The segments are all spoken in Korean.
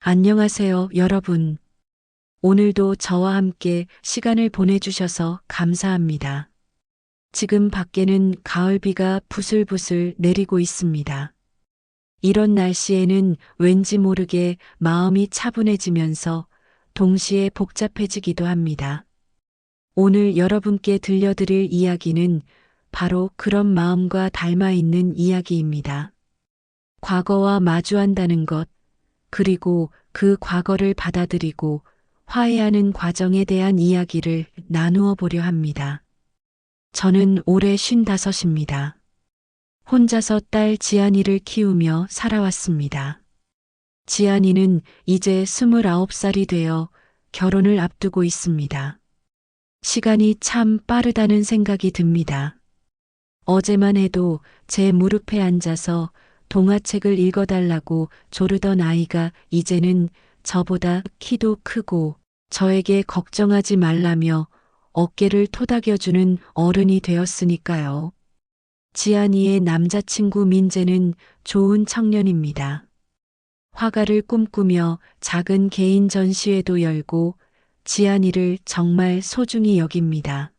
안녕하세요, 여러분. 오늘도 저와 함께 시간을 보내주셔서 감사합니다. 지금 밖에는 가을비가 부슬부슬 내리고 있습니다. 이런 날씨에는 왠지 모르게 마음이 차분해지면서 동시에 복잡해지기도 합니다. 오늘 여러분께 들려드릴 이야기는 바로 그런 마음과 닮아 있는 이야기입니다. 과거와 마주한다는 것, 그리고 그 과거를 받아들이고 화해하는 과정에 대한 이야기를 나누어 보려 합니다. 저는 올해 55입니다. 혼자서 딸 지안이를 키우며 살아왔습니다. 지안이는 이제 29살이 되어 결혼을 앞두고 있습니다. 시간이 참 빠르다는 생각이 듭니다. 어제만 해도 제 무릎에 앉아서 동화책을 읽어달라고 조르던 아이가 이제는 저보다 키도 크고 저에게 걱정하지 말라며 어깨를 토닥여주는 어른이 되었으니까요. 지안이의 남자친구 민재는 좋은 청년입니다. 화가를 꿈꾸며 작은 개인 전시회도 열고 지안이를 정말 소중히 여깁니다.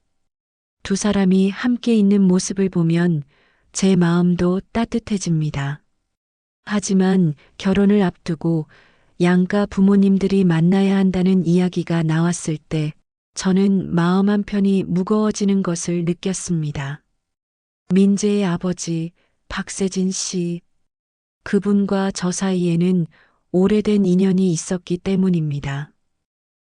두 사람이 함께 있는 모습을 보면 제 마음도 따뜻해집니다. 하지만 결혼을 앞두고 양가 부모님들이 만나야 한다는 이야기가 나왔을 때 저는 마음 한편이 무거워지는 것을 느꼈습니다. 민재의 아버지 박세진 씨, 그분과 저 사이에는 오래된 인연이 있었기 때문입니다.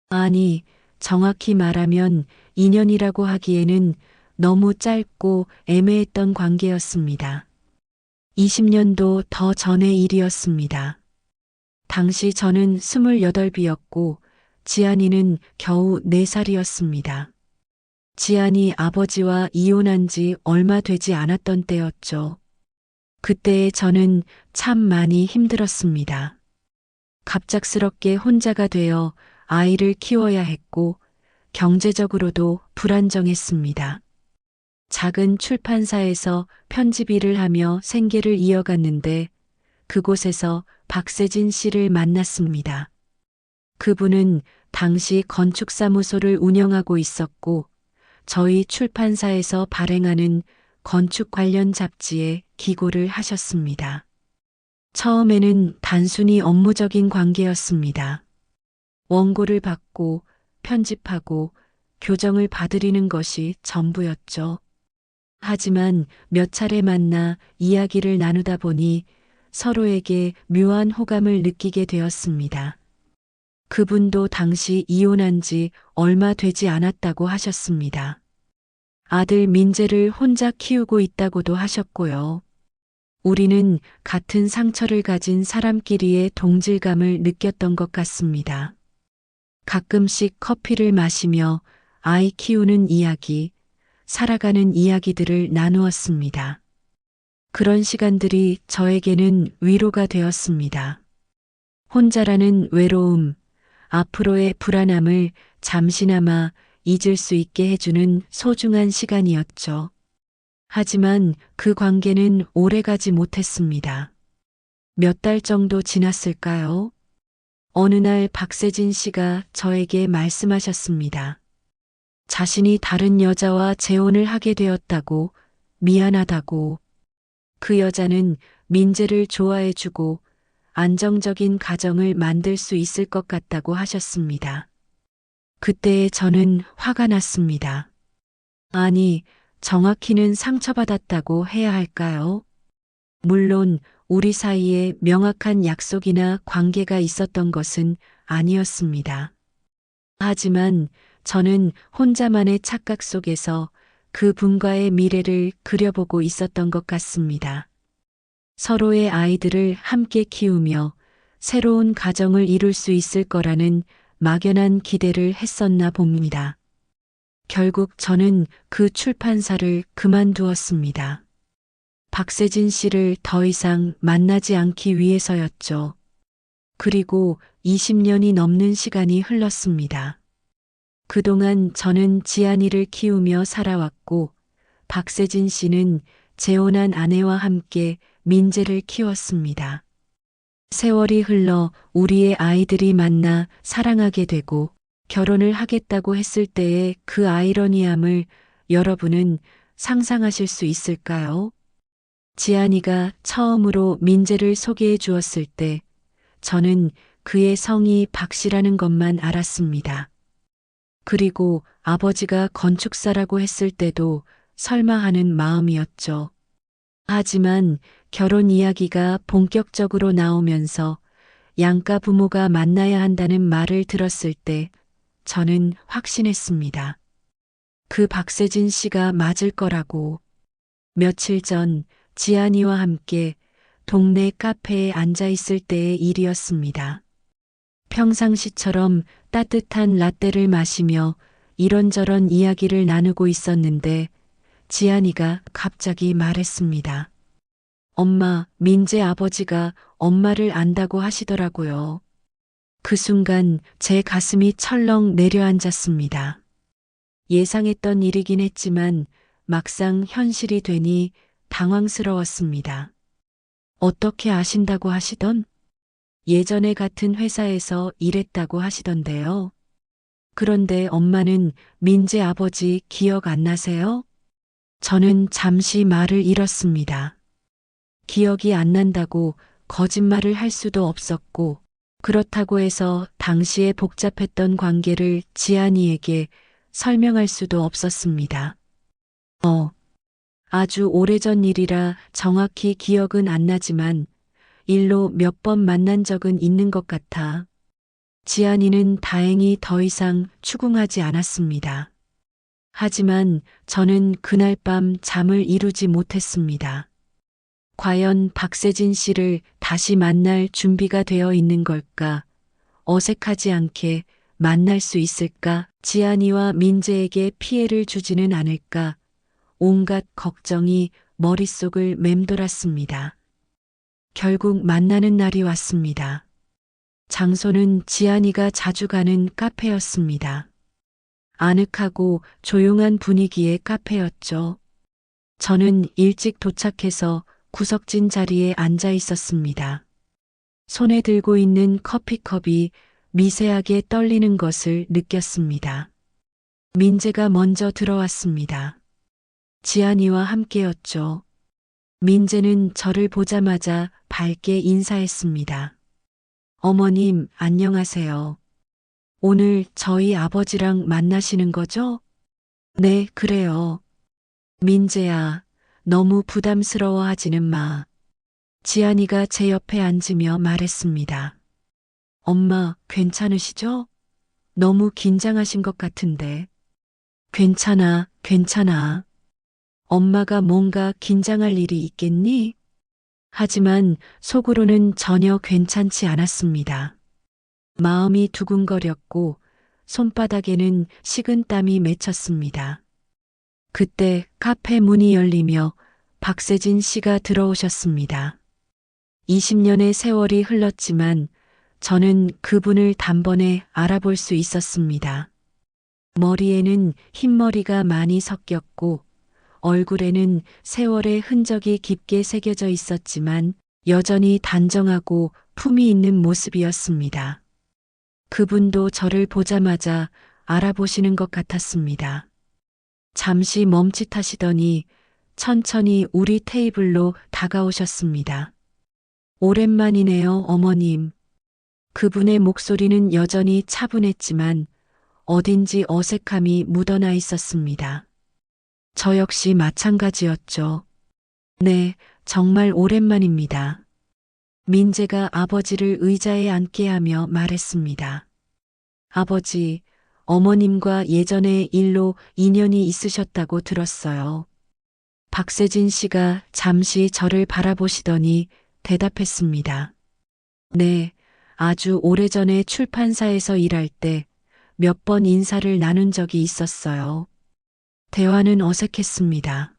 아니, 정확히 말하면 인연이라고 하기에는 너무 짧고 애매했던 관계였습니다. 20년도 더 전의 일이었습니다. 당시 저는 28이었고 지안이는 겨우 4살이었습니다. 지안이 아버지와 이혼한 지 얼마 되지 않았던 때였죠. 그때의 저는 참 많이 힘들었습니다. 갑작스럽게 혼자가 되어 아이를 키워야 했고 경제적으로도 불안정했습니다. 작은 출판사에서 편집 일을 하며 생계를 이어갔는데 그곳에서 박세진 씨를 만났습니다. 그분은 당시 건축사무소를 운영하고 있었고 저희 출판사에서 발행하는 건축 관련 잡지에 기고를 하셨습니다. 처음에는 단순히 업무적인 관계였습니다. 원고를 받고 편집하고 교정을 봐드리는 것이 전부였죠. 하지만 몇 차례 만나 이야기를 나누다 보니 서로에게 묘한 호감을 느끼게 되었습니다. 그분도 당시 이혼한 지 얼마 되지 않았다고 하셨습니다. 아들 민재를 혼자 키우고 있다고도 하셨고요. 우리는 같은 상처를 가진 사람끼리의 동질감을 느꼈던 것 같습니다. 가끔씩 커피를 마시며 아이 키우는 이야기, 살아가는 이야기들을 나누었습니다. 그런 시간들이 저에게는 위로가 되었습니다. 혼자라는 외로움, 앞으로의 불안함을 잠시나마 잊을 수 있게 해주는 소중한 시간이었죠. 하지만 그 관계는 오래가지 못했습니다. 몇 달 정도 지났을까요? 어느 날 박세진 씨가 저에게 말씀하셨습니다. 자신이 다른 여자와 재혼을 하게 되었다고, 미안하다고. 그 여자는 민재를 좋아해주고 안정적인 가정을 만들 수 있을 것 같다고 하셨습니다. 그때 저는 화가 났습니다. 아니, 정확히는 상처받았다고 해야 할까요? 물론 우리 사이에 명확한 약속이나 관계가 있었던 것은 아니었습니다. 하지만 저는 혼자만의 착각 속에서 그 분과의 미래를 그려보고 있었던 것 같습니다. 서로의 아이들을 함께 키우며 새로운 가정을 이룰 수 있을 거라는 막연한 기대를 했었나 봅니다. 결국 저는 그 출판사를 그만두었습니다. 박세진 씨를 더 이상 만나지 않기 위해서였죠. 그리고 20년이 넘는 시간이 흘렀습니다. 그동안 저는 지안이를 키우며 살아왔고 박세진 씨는 재혼한 아내와 함께 민재를 키웠습니다. 세월이 흘러 우리의 아이들이 만나 사랑하게 되고 결혼을 하겠다고 했을 때의 그 아이러니함을 여러분은 상상하실 수 있을까요? 지안이가 처음으로 민재를 소개해 주었을 때 저는 그의 성이 박씨라는 것만 알았습니다. 그리고 아버지가 건축사라고 했을 때도 설마 하는 마음이었죠. 하지만 결혼 이야기가 본격적으로 나오면서 양가 부모가 만나야 한다는 말을 들었을 때 저는 확신했습니다. 그 박세진 씨가 맞을 거라고. 며칠 전 지안이와 함께 동네 카페에 앉아 있을 때의 일이었습니다. 평상시처럼 따뜻한 라떼를 마시며 이런저런 이야기를 나누고 있었는데 지안이가 갑자기 말했습니다. 엄마, 민재 아버지가 엄마를 안다고 하시더라고요. 그 순간 제 가슴이 철렁 내려앉았습니다. 예상했던 일이긴 했지만 막상 현실이 되니 당황스러웠습니다. 어떻게 아신다고 하시던? 예전에 같은 회사에서 일했다고 하시던데요. 그런데 엄마는 민재 아버지 기억 안 나세요? 저는 잠시 말을 잃었습니다. 기억이 안 난다고 거짓말을 할 수도 없었고, 그렇다고 해서 당시에 복잡했던 관계를 지안이에게 설명할 수도 없었습니다. 아주 오래전 일이라 정확히 기억은 안 나지만 일로 몇 번 만난 적은 있는 것 같아. 지안이는 다행히 더 이상 추궁하지 않았습니다. 하지만 저는 그날 밤 잠을 이루지 못했습니다. 과연 박세진 씨를 다시 만날 준비가 되어 있는 걸까? 어색하지 않게 만날 수 있을까? 지안이와 민재에게 피해를 주지는 않을까? 온갖 걱정이 머릿속을 맴돌았습니다. 결국 만나는 날이 왔습니다. 장소는 지안이가 자주 가는 카페였습니다. 아늑하고 조용한 분위기의 카페였죠. 저는 일찍 도착해서 구석진 자리에 앉아 있었습니다. 손에 들고 있는 커피컵이 미세하게 떨리는 것을 느꼈습니다. 민재가 먼저 들어왔습니다. 지안이와 함께였죠. 민재는 저를 보자마자 밝게 인사했습니다. 어머님, 안녕하세요. 오늘 저희 아버지랑 만나시는 거죠? 네, 그래요. 민재야, 너무 부담스러워하지는 마. 지안이가 제 옆에 앉으며 말했습니다. 엄마, 괜찮으시죠? 너무 긴장하신 것 같은데. 괜찮아, 괜찮아. 엄마가 뭔가 긴장할 일이 있겠니? 하지만 속으로는 전혀 괜찮지 않았습니다. 마음이 두근거렸고 손바닥에는 식은땀이 맺혔습니다. 그때 카페 문이 열리며 박세진 씨가 들어오셨습니다. 20년의 세월이 흘렀지만 저는 그분을 단번에 알아볼 수 있었습니다. 머리에는 흰머리가 많이 섞였고 얼굴에는 세월의 흔적이 깊게 새겨져 있었지만 여전히 단정하고 품이 있는 모습이었습니다. 그분도 저를 보자마자 알아보시는 것 같았습니다. 잠시 멈칫하시더니 천천히 우리 테이블로 다가오셨습니다. 오랜만이네요, 어머님. 그분의 목소리는 여전히 차분했지만 어딘지 어색함이 묻어나 있었습니다. 저 역시 마찬가지였죠. 네, 정말 오랜만입니다. 민재가 아버지를 의자에 앉게 하며 말했습니다. 아버지, 어머님과 예전의 일로 인연이 있으셨다고 들었어요. 박세진 씨가 잠시 저를 바라보시더니 대답했습니다. 네, 아주 오래전에 출판사에서 일할 때 몇 번 인사를 나눈 적이 있었어요. 대화는 어색했습니다.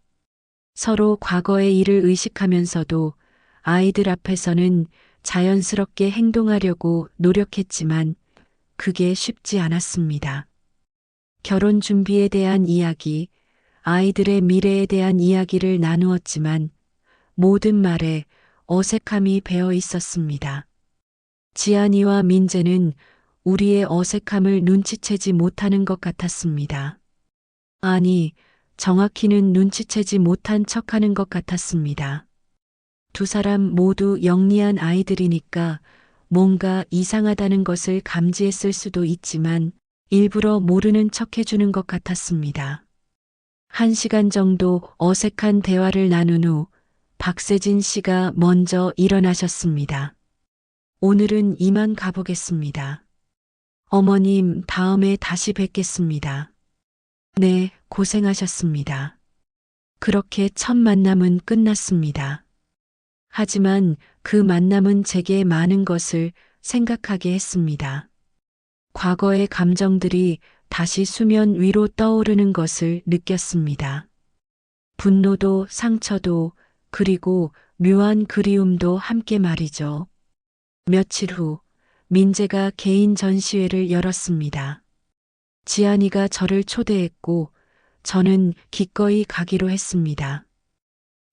서로 과거의 일을 의식하면서도 아이들 앞에서는 자연스럽게 행동하려고 노력했지만 그게 쉽지 않았습니다. 결혼 준비에 대한 이야기, 아이들의 미래에 대한 이야기를 나누었지만 모든 말에 어색함이 배어 있었습니다. 지안이와 민재는 우리의 어색함을 눈치채지 못하는 것 같았습니다. 아니, 정확히는 눈치채지 못한 척하는 것 같았습니다. 두 사람 모두 영리한 아이들이니까 뭔가 이상하다는 것을 감지했을 수도 있지만 일부러 모르는 척해주는 것 같았습니다. 1시간 정도 어색한 대화를 나눈 후 박세진 씨가 먼저 일어나셨습니다. 오늘은 이만 가보겠습니다. 어머님, 다음에 다시 뵙겠습니다. 네, 고생하셨습니다. 그렇게 첫 만남은 끝났습니다. 하지만 그 만남은 제게 많은 것을 생각하게 했습니다. 과거의 감정들이 다시 수면 위로 떠오르는 것을 느꼈습니다. 분노도 상처도 그리고 묘한 그리움도 함께 말이죠. 며칠 후 민재가 개인 전시회를 열었습니다. 지안이가 저를 초대했고 저는 기꺼이 가기로 했습니다.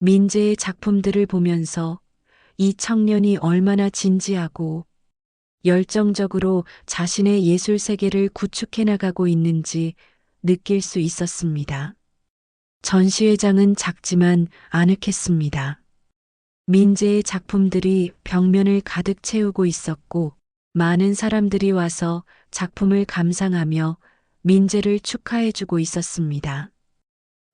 민재의 작품들을 보면서 이 청년이 얼마나 진지하고 열정적으로 자신의 예술 세계를 구축해 나가고 있는지 느낄 수 있었습니다. 전시회장은 작지만 아늑했습니다. 민재의 작품들이 벽면을 가득 채우고 있었고 많은 사람들이 와서 작품을 감상하며 민재를 축하해주고 있었습니다.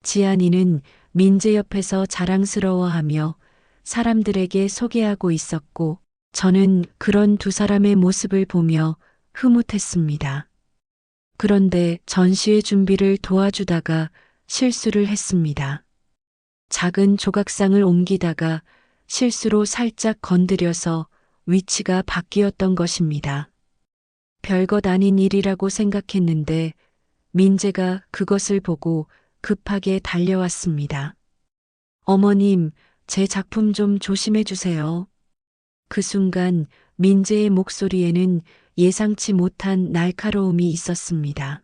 지안이는 민재 옆에서 자랑스러워하며 사람들에게 소개하고 있었고 저는 그런 두 사람의 모습을 보며 흐뭇했습니다. 그런데 전시회 준비를 도와주다가 실수를 했습니다. 작은 조각상을 옮기다가 실수로 살짝 건드려서 위치가 바뀌었던 것입니다. 별것 아닌 일이라고 생각했는데 민재가 그것을 보고 급하게 달려왔습니다. 어머님, 제 작품 좀 조심해 주세요. 그 순간 민재의 목소리에는 예상치 못한 날카로움이 있었습니다.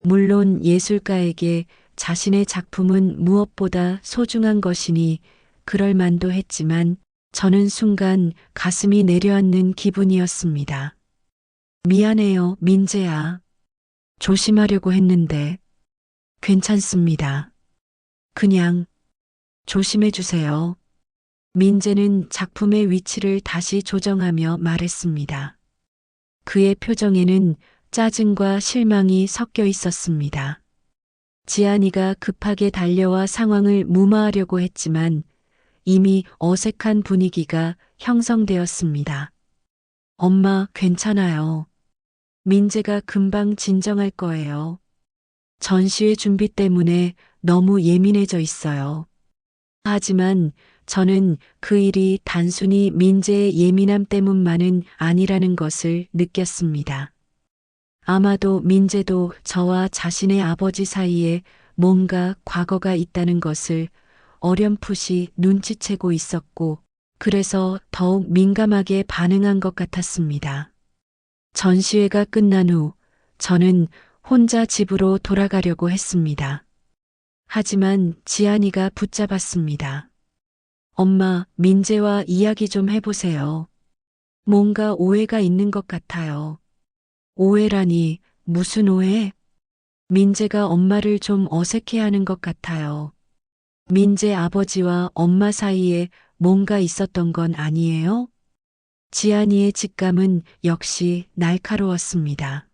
물론 예술가에게 자신의 작품은 무엇보다 소중한 것이니 그럴 만도 했지만 저는 순간 가슴이 내려앉는 기분이었습니다. 미안해요, 민재야. 조심하려고 했는데. 괜찮습니다. 그냥 조심해 주세요. 민재는 작품의 위치를 다시 조정하며 말했습니다. 그의 표정에는 짜증과 실망이 섞여 있었습니다. 지안이가 급하게 달려와 상황을 무마하려고 했지만 이미 어색한 분위기가 형성되었습니다. 엄마, 괜찮아요. 민재가 금방 진정할 거예요. 전시회 준비 때문에 너무 예민해져 있어요. 하지만 저는 그 일이 단순히 민재의 예민함 때문만은 아니라는 것을 느꼈습니다. 아마도 민재도 저와 자신의 아버지 사이에 뭔가 과거가 있다는 것을 어렴풋이 눈치채고 있었고, 그래서 더욱 민감하게 반응한 것 같았습니다. 전시회가 끝난 후 저는 혼자 집으로 돌아가려고 했습니다. 하지만 지안이가 붙잡았습니다. 엄마, 민재와 이야기 좀 해보세요. 뭔가 오해가 있는 것 같아요. 오해라니, 무슨 오해? 민재가 엄마를 좀 어색해하는 것 같아요. 민재 아버지와 엄마 사이에 뭔가 있었던 건 아니에요? 지안이의 직감은 역시 날카로웠습니다.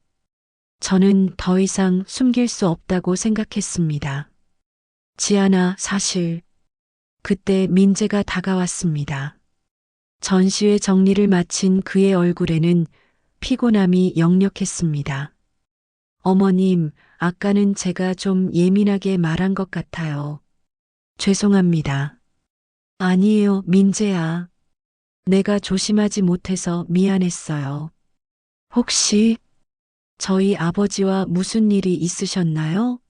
저는 더 이상 숨길 수 없다고 생각했습니다. 지안아, 사실. 그때 민재가 다가왔습니다. 전시회 정리를 마친 그의 얼굴에는 피곤함이 역력했습니다. 어머님, 아까는 제가 좀 예민하게 말한 것 같아요. 죄송합니다. 아니에요, 민재야. 내가 조심하지 못해서 미안했어요. 혹시 저희 아버지와 무슨 일이 있으셨나요?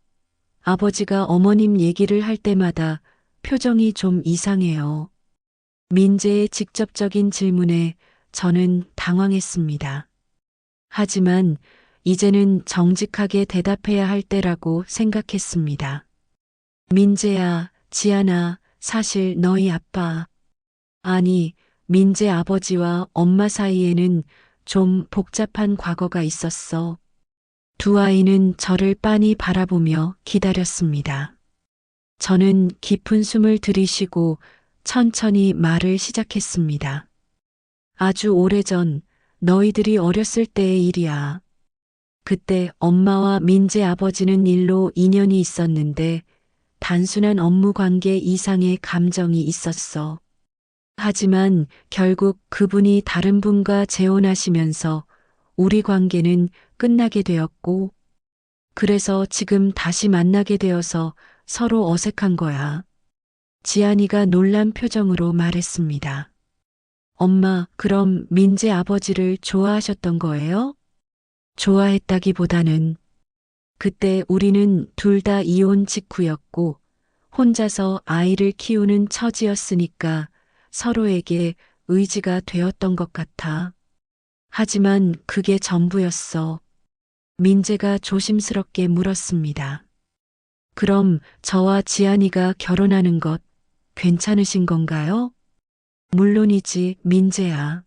아버지가 어머님 얘기를 할 때마다 표정이 좀 이상해요. 민재의 직접적인 질문에 저는 당황했습니다. 하지만 이제는 정직하게 대답해야 할 때라고 생각했습니다. 민재야, 지안아, 사실 너희 아빠, 아니, 민재 아버지와 엄마 사이에는 좀 복잡한 과거가 있었어. 두 아이는 저를 빤히 바라보며 기다렸습니다. 저는 깊은 숨을 들이쉬고 천천히 말을 시작했습니다. 아주 오래전 너희들이 어렸을 때의 일이야. 그때 엄마와 민재 아버지는 일로 인연이 있었는데 단순한 업무 관계 이상의 감정이 있었어. 하지만 결국 그분이 다른 분과 재혼하시면서 우리 관계는 끝나게 되었고, 그래서 지금 다시 만나게 되어서 서로 어색한 거야. 지안이가 놀란 표정으로 말했습니다. 엄마, 그럼 민재 아버지를 좋아하셨던 거예요? 좋아했다기보다는 그때 우리는 둘 다 이혼 직후였고 혼자서 아이를 키우는 처지였으니까 서로에게 의지가 되었던 것 같아. 하지만 그게 전부였어. 민재가 조심스럽게 물었습니다. 그럼 저와 지안이가 결혼하는 것 괜찮으신 건가요? 물론이지, 민재야.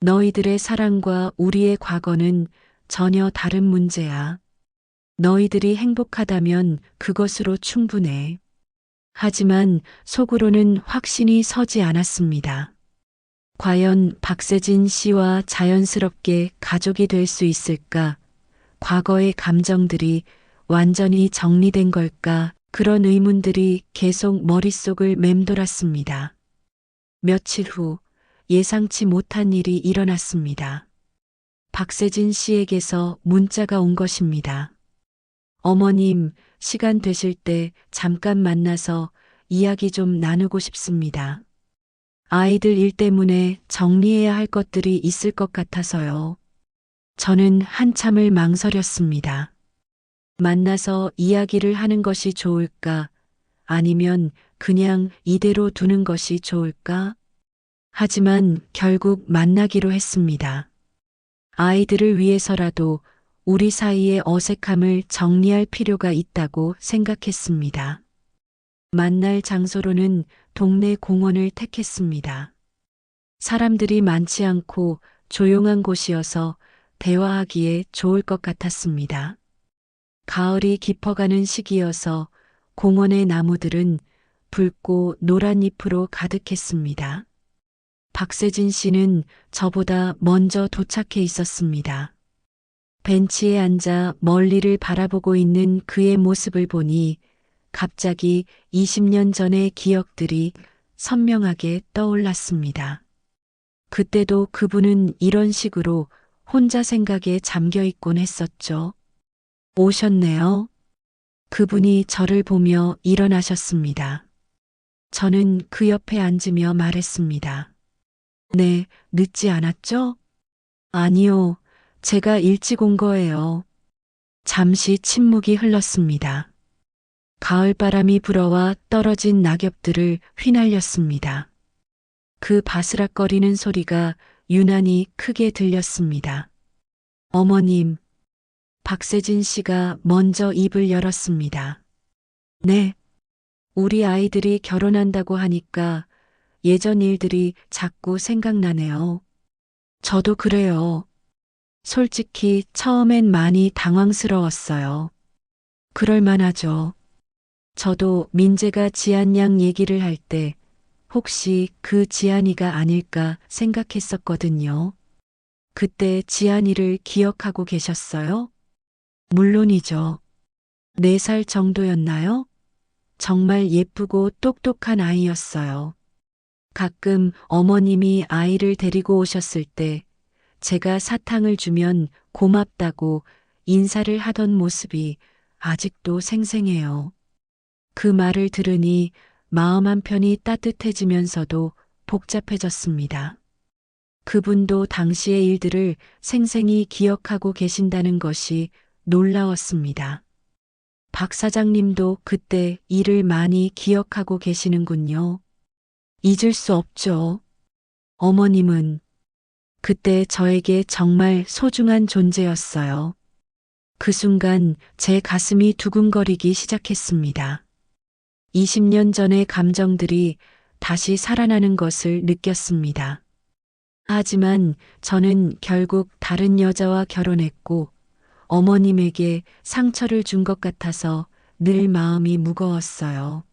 너희들의 사랑과 우리의 과거는 전혀 다른 문제야. 너희들이 행복하다면 그것으로 충분해. 하지만 속으로는 확신이 서지 않았습니다. 과연 박세진 씨와 자연스럽게 가족이 될 수 있을까? 과거의 감정들이 완전히 정리된 걸까? 그런 의문들이 계속 머릿속을 맴돌았습니다. 며칠 후 예상치 못한 일이 일어났습니다. 박세진 씨에게서 문자가 온 것입니다. 어머님, 시간 되실 때 잠깐 만나서 이야기 좀 나누고 싶습니다. 아이들 일 때문에 정리해야 할 것들이 있을 것 같아서요. 저는 한참을 망설였습니다. 만나서 이야기를 하는 것이 좋을까? 아니면 그냥 이대로 두는 것이 좋을까? 하지만 결국 만나기로 했습니다. 아이들을 위해서라도 우리 사이의 어색함을 정리할 필요가 있다고 생각했습니다. 만날 장소로는 동네 공원을 택했습니다. 사람들이 많지 않고 조용한 곳이어서 대화하기에 좋을 것 같았습니다. 가을이 깊어가는 시기여서 공원의 나무들은 붉고 노란 잎으로 가득했습니다. 박세진 씨는 저보다 먼저 도착해 있었습니다. 벤치에 앉아 멀리를 바라보고 있는 그의 모습을 보니 갑자기 20년 전의 기억들이 선명하게 떠올랐습니다. 그때도 그분은 이런 식으로 혼자 생각에 잠겨 있곤 했었죠. 오셨네요. 그분이 저를 보며 일어나셨습니다. 저는 그 옆에 앉으며 말했습니다. 네, 늦지 않았죠? 아니요, 제가 일찍 온 거예요. 잠시 침묵이 흘렀습니다. 가을바람이 불어와 떨어진 낙엽들을 휘날렸습니다. 그 바스락거리는 소리가 유난히 크게 들렸습니다. 어머님, 박세진 씨가 먼저 입을 열었습니다. 네, 우리 아이들이 결혼한다고 하니까 예전 일들이 자꾸 생각나네요. 저도 그래요. 솔직히 처음엔 많이 당황스러웠어요. 그럴 만하죠. 저도 민재가 지안 양 얘기를 할 때 혹시 그 지안이가 아닐까 생각했었거든요. 그때 지안이를 기억하고 계셨어요? 물론이죠. 4살 정도였나요? 정말 예쁘고 똑똑한 아이였어요. 가끔 어머님이 아이를 데리고 오셨을 때 제가 사탕을 주면 고맙다고 인사를 하던 모습이 아직도 생생해요. 그 말을 들으니 마음 한편이 따뜻해지면서도 복잡해졌습니다. 그분도 당시의 일들을 생생히 기억하고 계신다는 것이 놀라웠습니다. 박 사장님도 그때 일을 많이 기억하고 계시는군요. 잊을 수 없죠. 어머님은 그때 저에게 정말 소중한 존재였어요. 그 순간 제 가슴이 두근거리기 시작했습니다. 20년 전의 감정들이 다시 살아나는 것을 느꼈습니다. 하지만 저는 결국 다른 여자와 결혼했고 어머님에게 상처를 준 것 같아서 늘 마음이 무거웠어요.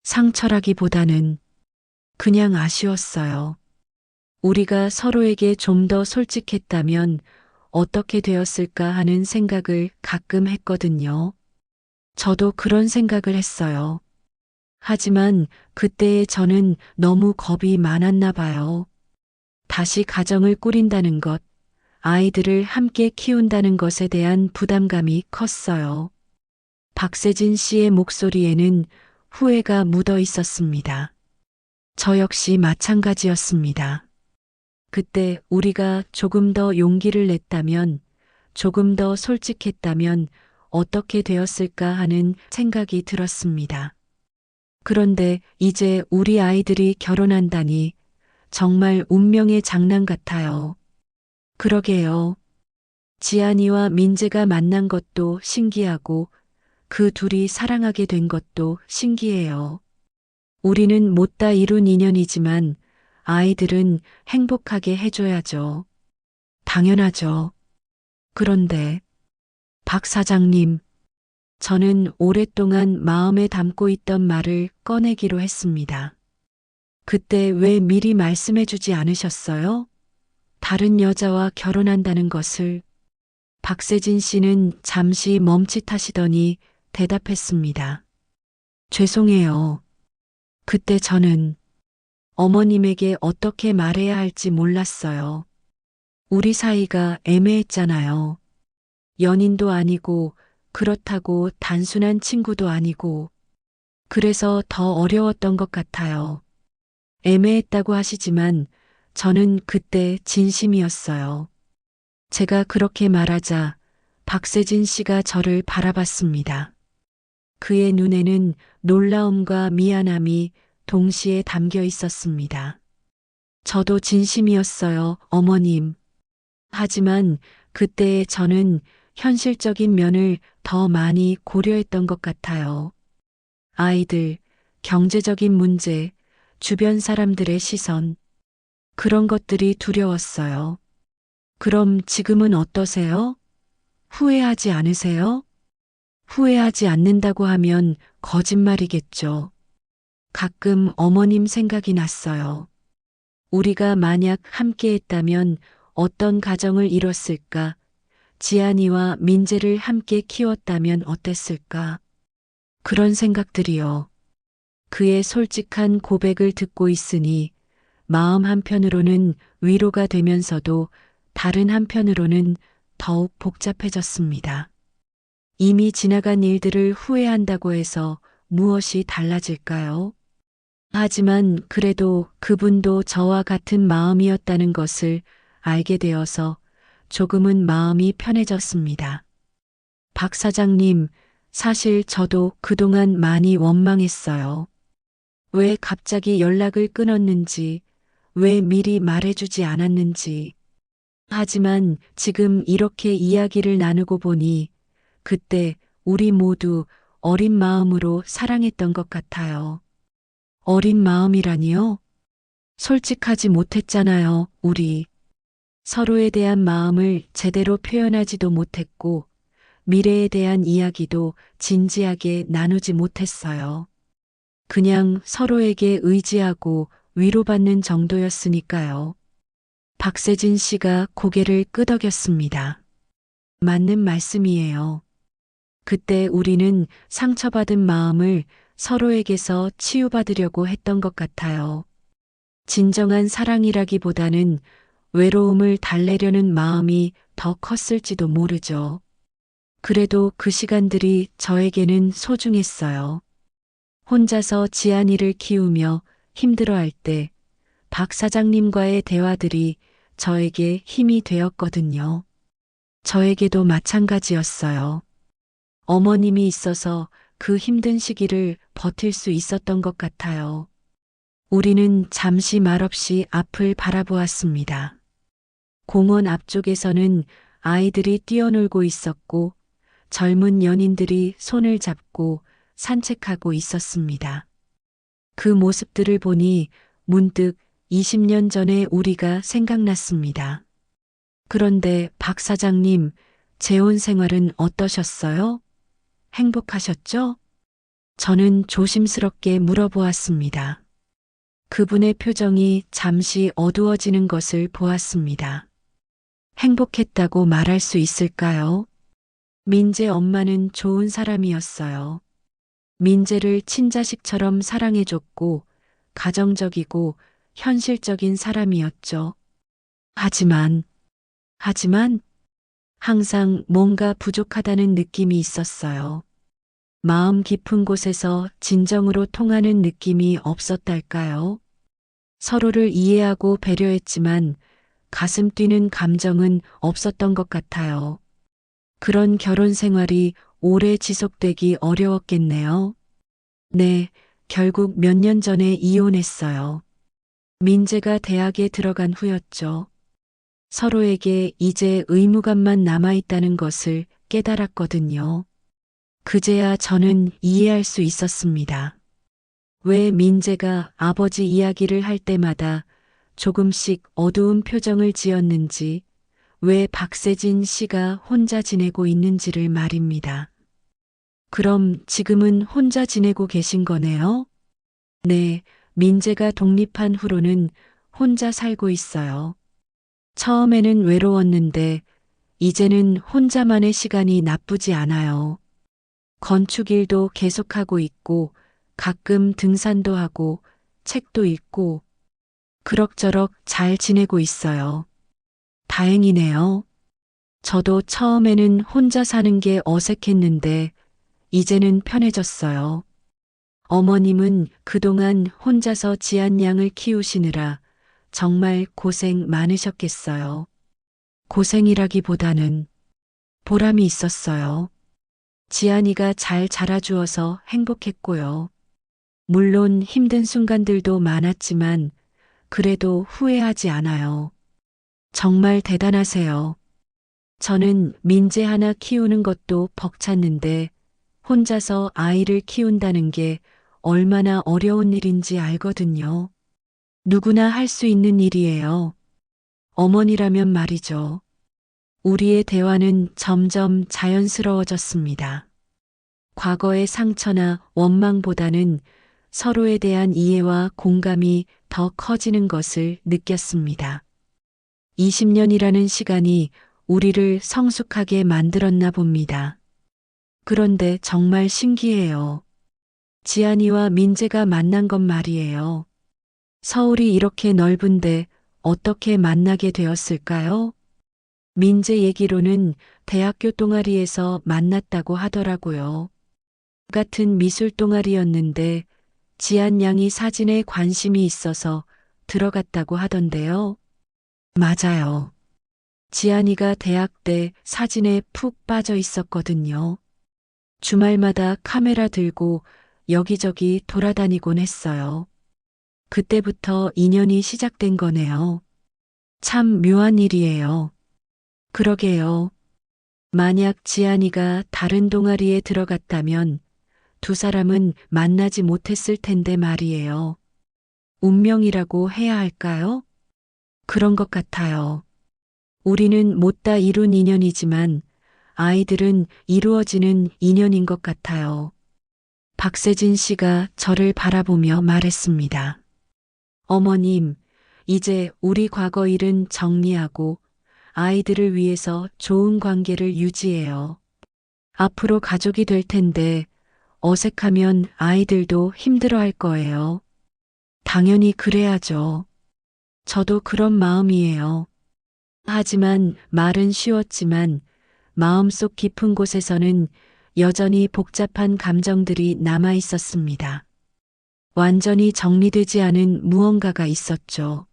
상처라기보다는 그냥 아쉬웠어요. 우리가 서로에게 좀 더 솔직했다면 어떻게 되었을까 하는 생각을 가끔 했거든요. 저도 그런 생각을 했어요. 하지만 그때의 저는 너무 겁이 많았나 봐요. 다시 가정을 꾸린다는 것, 아이들을 함께 키운다는 것에 대한 부담감이 컸어요. 박세진 씨의 목소리에는 후회가 묻어 있었습니다. 저 역시 마찬가지였습니다. 그때 우리가 조금 더 용기를 냈다면, 조금 더 솔직했다면 어떻게 되었을까 하는 생각이 들었습니다. 그런데 이제 우리 아이들이 결혼한다니 정말 운명의 장난 같아요. 그러게요. 지안이와 민재가 만난 것도 신기하고 그 둘이 사랑하게 된 것도 신기해요. 우리는 못다 이룬 인연이지만 아이들은 행복하게 해줘야죠. 당연하죠. 그런데 박 사장님, 저는 오랫동안 마음에 담고 있던 말을 꺼내기로 했습니다. 그때 왜 미리 말씀해 주지 않으셨어요? 다른 여자와 결혼한다는 것을. 박세진 씨는 잠시 멈칫하시더니 대답했습니다. 죄송해요. 그때 저는 어머님에게 어떻게 말해야 할지 몰랐어요. 우리 사이가 애매했잖아요. 연인도 아니고 그렇다고 단순한 친구도 아니고 그래서 더 어려웠던 것 같아요. 애매했다고 하시지만 저는 그때 진심이었어요. 제가 그렇게 말하자 박세진 씨가 저를 바라봤습니다. 그의 눈에는 놀라움과 미안함이 동시에 담겨 있었습니다. 저도 진심이었어요, 어머님. 하지만 그때의 저는 현실적인 면을 더 많이 고려했던 것 같아요. 아이들, 경제적인 문제, 주변 사람들의 시선, 그런 것들이 두려웠어요. 그럼 지금은 어떠세요? 후회하지 않으세요? 후회하지 않는다고 하면 거짓말이겠죠. 가끔 어머님 생각이 났어요. 우리가 만약 함께 했다면 어떤 가정을 이뤘을까? 지안이와 민재를 함께 키웠다면 어땠을까? 그런 생각들이요. 그의 솔직한 고백을 듣고 있으니 마음 한편으로는 위로가 되면서도 다른 한편으로는 더욱 복잡해졌습니다. 이미 지나간 일들을 후회한다고 해서 무엇이 달라질까요? 하지만 그래도 그분도 저와 같은 마음이었다는 것을 알게 되어서 조금은 마음이 편해졌습니다. 박 사장님, 사실 저도 그동안 많이 원망했어요. 왜 갑자기 연락을 끊었는지, 왜 미리 말해주지 않았는지. 하지만 지금 이렇게 이야기를 나누고 보니 그때 우리 모두 어린 마음으로 사랑했던 것 같아요. 어린 마음이라니요? 솔직하지 못했잖아요, 우리. 서로에 대한 마음을 제대로 표현하지도 못했고, 미래에 대한 이야기도 진지하게 나누지 못했어요. 그냥 서로에게 의지하고 위로받는 정도였으니까요. 박세진 씨가 고개를 끄덕였습니다. 맞는 말씀이에요. 그때 우리는 상처받은 마음을 서로에게서 치유받으려고 했던 것 같아요. 진정한 사랑이라기보다는 외로움을 달래려는 마음이 더 컸을지도 모르죠. 그래도 그 시간들이 저에게는 소중했어요. 혼자서 지안이를 키우며 힘들어할 때 박 사장님과의 대화들이 저에게 힘이 되었거든요. 저에게도 마찬가지였어요. 어머님이 있어서 그 힘든 시기를 버틸 수 있었던 것 같아요. 우리는 잠시 말없이 앞을 바라보았습니다. 공원 앞쪽에서는 아이들이 뛰어놀고 있었고 젊은 연인들이 손을 잡고 산책하고 있었습니다. 그 모습들을 보니 문득 20년 전에 우리가 생각났습니다. 그런데 박 사장님, 재혼 생활은 어떠셨어요? 행복하셨죠? 저는 조심스럽게 물어보았습니다. 그분의 표정이 잠시 어두워지는 것을 보았습니다. 행복했다고 말할 수 있을까요? 민재 엄마는 좋은 사람이었어요. 민재를 친자식처럼 사랑해줬고, 가정적이고 현실적인 사람이었죠. 하지만, 하지만, 항상 뭔가 부족하다는 느낌이 있었어요. 마음 깊은 곳에서 진정으로 통하는 느낌이 없었달까요? 서로를 이해하고 배려했지만 가슴 뛰는 감정은 없었던 것 같아요. 그런 결혼 생활이 오래 지속되기 어려웠겠네요. 네, 결국 몇 년 전에 이혼했어요. 민재가 대학에 들어간 후였죠. 서로에게 이제 의무감만 남아있다는 것을 깨달았거든요. 그제야 저는 이해할 수 있었습니다. 왜 민재가 아버지 이야기를 할 때마다 조금씩 어두운 표정을 지었는지, 왜 박세진 씨가 혼자 지내고 있는지를 말입니다. 그럼 지금은 혼자 지내고 계신 거네요? 네, 민재가 독립한 후로는 혼자 살고 있어요. 처음에는 외로웠는데, 이제는 혼자만의 시간이 나쁘지 않아요. 건축 일도 계속하고 있고, 가끔 등산도 하고, 책도 읽고, 그럭저럭 잘 지내고 있어요. 다행이네요. 저도 처음에는 혼자 사는 게 어색했는데, 이제는 편해졌어요. 어머님은 그동안 혼자서 지안 양을 키우시느라 정말 고생 많으셨겠어요. 고생이라기보다는 보람이 있었어요. 지안이가 잘 자라주어서 행복했고요. 물론 힘든 순간들도 많았지만 그래도 후회하지 않아요. 정말 대단하세요. 저는 민재 하나 키우는 것도 벅찼는데 혼자서 아이를 키운다는 게 얼마나 어려운 일인지 알거든요. 누구나 할 수 있는 일이에요. 어머니라면 말이죠. 우리의 대화는 점점 자연스러워졌습니다. 과거의 상처나 원망보다는 서로에 대한 이해와 공감이 더 커지는 것을 느꼈습니다. 20년이라는 시간이 우리를 성숙하게 만들었나 봅니다. 그런데 정말 신기해요. 지안이와 민재가 만난 건 말이에요. 서울이 이렇게 넓은데 어떻게 만나게 되었을까요? 민재 얘기로는 대학교 동아리에서 만났다고 하더라고요. 같은 미술 동아리였는데 지안 양이 사진에 관심이 있어서 들어갔다고 하던데요. 맞아요. 지안이가 대학 때 사진에 푹 빠져 있었거든요. 주말마다 카메라 들고 여기저기 돌아다니곤 했어요. 그때부터 인연이 시작된 거네요. 참 묘한 일이에요. 그러게요. 만약 지안이가 다른 동아리에 들어갔다면 두 사람은 만나지 못했을 텐데 말이에요. 운명이라고 해야 할까요? 그런 것 같아요. 우리는 못다 이룬 인연이지만 아이들은 이루어지는 인연인 것 같아요. 박세진 씨가 저를 바라보며 말했습니다. 어머님, 이제 우리 과거 일은 정리하고 아이들을 위해서 좋은 관계를 유지해요. 앞으로 가족이 될 텐데 어색하면 아이들도 힘들어 할 거예요. 당연히 그래야죠. 저도 그런 마음이에요. 하지만 말은 쉬웠지만 마음속 깊은 곳에서는 여전히 복잡한 감정들이 남아 있었습니다. 완전히 정리되지 않은 무언가가 있었죠.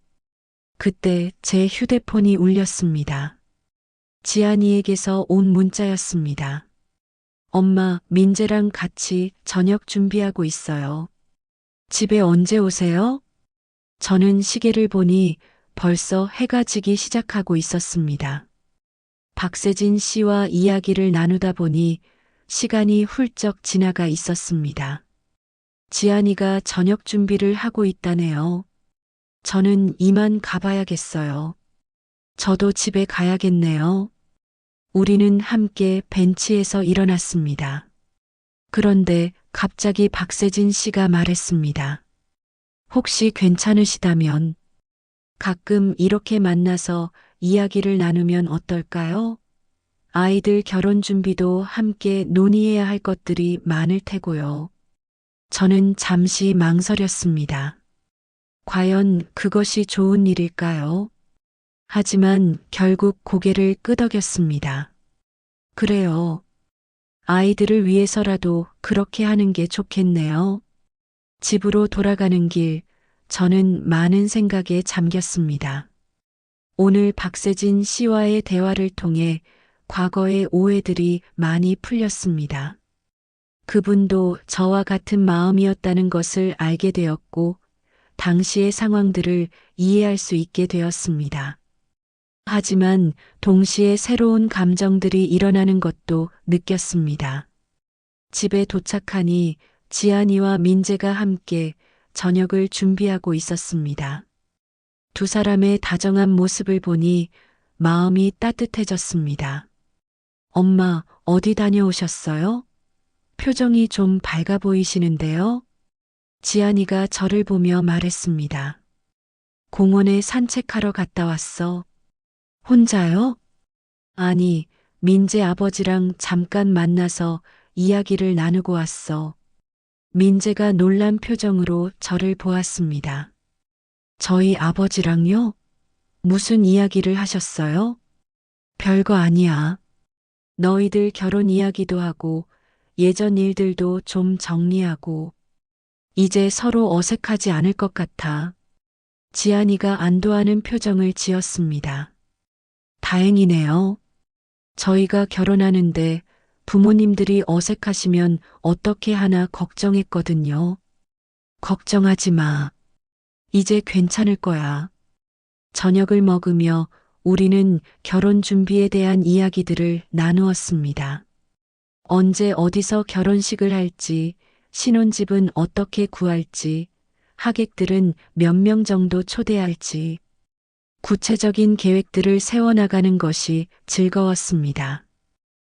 그때 제 휴대폰이 울렸습니다. 지안이에게서 온 문자였습니다. 엄마, 민재랑 같이 저녁 준비하고 있어요. 집에 언제 오세요? 저는 시계를 보니 벌써 해가 지기 시작하고 있었습니다. 박세진 씨와 이야기를 나누다 보니 시간이 훌쩍 지나가 있었습니다. 지안이가 저녁 준비를 하고 있다네요. 저는 이만 가봐야겠어요. 저도 집에 가야겠네요. 우리는 함께 벤치에서 일어났습니다. 그런데 갑자기 박세진 씨가 말했습니다. 혹시 괜찮으시다면 가끔 이렇게 만나서 이야기를 나누면 어떨까요? 아이들 결혼 준비도 함께 논의해야 할 것들이 많을 테고요. 저는 잠시 망설였습니다. 과연 그것이 좋은 일일까요? 하지만 결국 고개를 끄덕였습니다. 그래요. 아이들을 위해서라도 그렇게 하는 게 좋겠네요. 집으로 돌아가는 길, 저는 많은 생각에 잠겼습니다. 오늘 박세진 씨와의 대화를 통해 과거의 오해들이 많이 풀렸습니다. 그분도 저와 같은 마음이었다는 것을 알게 되었고, 당시의 상황들을 이해할 수 있게 되었습니다. 하지만 동시에 새로운 감정들이 일어나는 것도 느꼈습니다. 집에 도착하니 지안이와 민재가 함께 저녁을 준비하고 있었습니다. 두 사람의 다정한 모습을 보니 마음이 따뜻해졌습니다. 엄마, 어디 다녀오셨어요? 표정이 좀 밝아 보이시는데요? 지안이가 저를 보며 말했습니다. 공원에 산책하러 갔다 왔어. 혼자요? 아니, 민재 아버지랑 잠깐 만나서 이야기를 나누고 왔어. 민재가 놀란 표정으로 저를 보았습니다. 저희 아버지랑요? 무슨 이야기를 하셨어요? 별거 아니야. 너희들 결혼 이야기도 하고 예전 일들도 좀 정리하고 이제 서로 어색하지 않을 것 같아. 지안이가 안도하는 표정을 지었습니다. 다행이네요. 저희가 결혼하는데 부모님들이 어색하시면 어떻게 하나 걱정했거든요. 걱정하지 마. 이제 괜찮을 거야. 저녁을 먹으며 우리는 결혼 준비에 대한 이야기들을 나누었습니다. 언제 어디서 결혼식을 할지, 신혼집은 어떻게 구할지, 하객들은 몇 명 정도 초대할지, 구체적인 계획들을 세워나가는 것이 즐거웠습니다.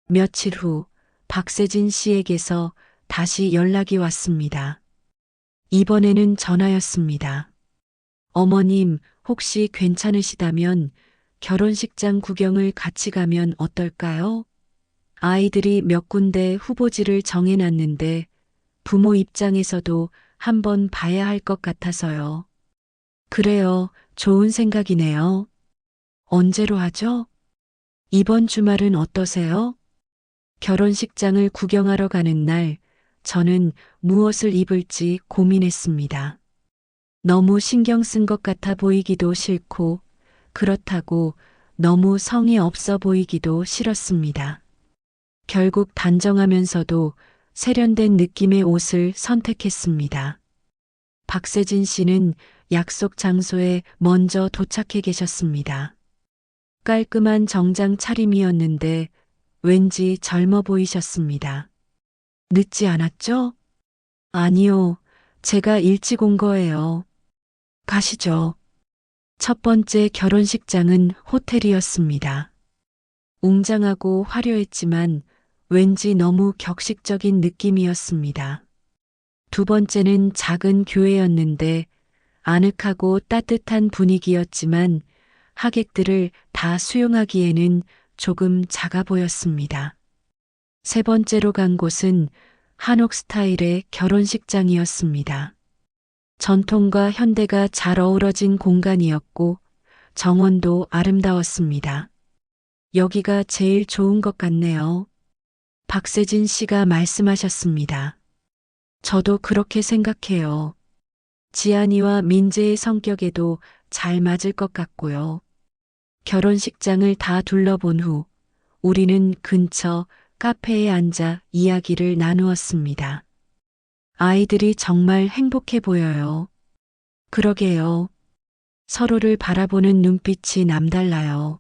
며칠 후 박세진 씨에게서 다시 연락이 왔습니다. 이번에는 전화였습니다. 어머님, 혹시 괜찮으시다면 결혼식장 구경을 같이 가면 어떨까요? 아이들이 몇 군데 후보지를 정해놨는데 부모 입장에서도 한번 봐야 할 것 같아서요. 그래요, 좋은 생각이네요. 언제로 하죠? 이번 주말은 어떠세요? 결혼식장을 구경하러 가는 날, 저는 무엇을 입을지 고민했습니다. 너무 신경 쓴 것 같아 보이기도 싫고, 그렇다고 너무 성의 없어 보이기도 싫었습니다. 결국 단정하면서도 세련된 느낌의 옷을 선택했습니다. 박세진 씨는 약속 장소에 먼저 도착해 계셨습니다. 깔끔한 정장 차림이었는데 왠지 젊어 보이셨습니다. 늦지 않았죠? 아니요, 제가 일찍 온 거예요. 가시죠. 첫 번째 결혼식장은 호텔이었습니다. 웅장하고 화려했지만 왠지 너무 격식적인 느낌이었습니다. 두 번째는 작은 교회였는데 아늑하고 따뜻한 분위기였지만 하객들을 다 수용하기에는 조금 작아 보였습니다. 세 번째로 간 곳은 한옥 스타일의 결혼식장이었습니다. 전통과 현대가 잘 어우러진 공간이었고 정원도 아름다웠습니다. 여기가 제일 좋은 것 같네요. 박세진 씨가 말씀하셨습니다. 저도 그렇게 생각해요. 지안이와 민재의 성격에도 잘 맞을 것 같고요. 결혼식장을 다 둘러본 후 우리는 근처 카페에 앉아 이야기를 나누었습니다. 아이들이 정말 행복해 보여요. 그러게요. 서로를 바라보는 눈빛이 남달라요.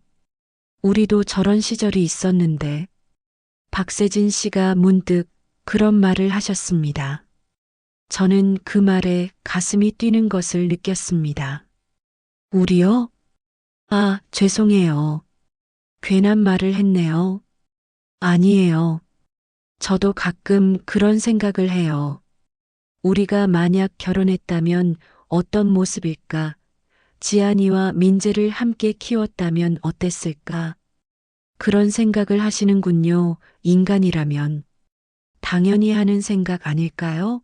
우리도 저런 시절이 있었는데 박세진 씨가 문득 그런 말을 하셨습니다. 저는 그 말에 가슴이 뛰는 것을 느꼈습니다. 우리요? 아, 죄송해요. 괜한 말을 했네요. 아니에요. 저도 가끔 그런 생각을 해요. 우리가 만약 결혼했다면 어떤 모습일까? 지안이와 민재를 함께 키웠다면 어땠을까? 그런 생각을 하시는군요. 인간이라면. 당연히 하는 생각 아닐까요?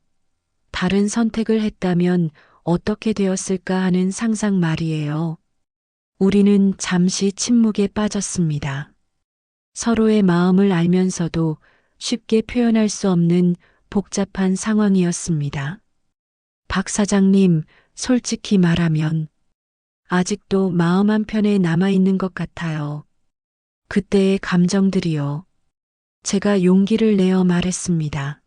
다른 선택을 했다면 어떻게 되었을까 하는 상상 말이에요. 우리는 잠시 침묵에 빠졌습니다. 서로의 마음을 알면서도 쉽게 표현할 수 없는 복잡한 상황이었습니다. 박 사장님, 솔직히 말하면 아직도 마음 한편에 남아있는 것 같아요. 그때의 감정들이요. 제가 용기를 내어 말했습니다.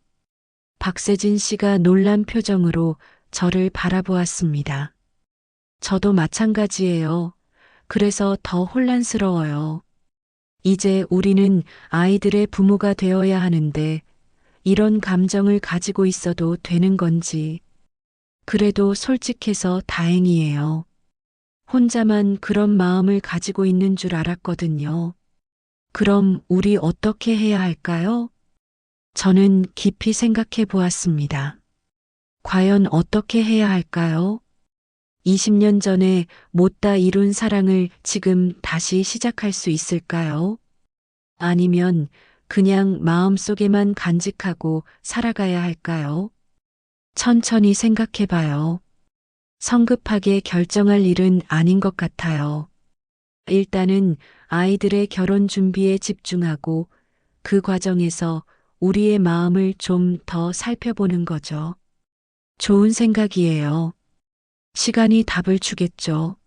박세진 씨가 놀란 표정으로 저를 바라보았습니다. 저도 마찬가지예요. 그래서 더 혼란스러워요. 이제 우리는 아이들의 부모가 되어야 하는데 이런 감정을 가지고 있어도 되는 건지. 그래도 솔직해서 다행이에요. 혼자만 그런 마음을 가지고 있는 줄 알았거든요. 그럼 우리 어떻게 해야 할까요? 저는 깊이 생각해 보았습니다. 과연 어떻게 해야 할까요? 20년 전에 못다 이룬 사랑을 지금 다시 시작할 수 있을까요? 아니면 그냥 마음속에만 간직하고 살아가야 할까요? 천천히 생각해 봐요. 성급하게 결정할 일은 아닌 것 같아요. 일단은 아이들의 결혼 준비에 집중하고 그 과정에서 우리의 마음을 좀 더 살펴보는 거죠. 좋은 생각이에요. 시간이 답을 주겠죠.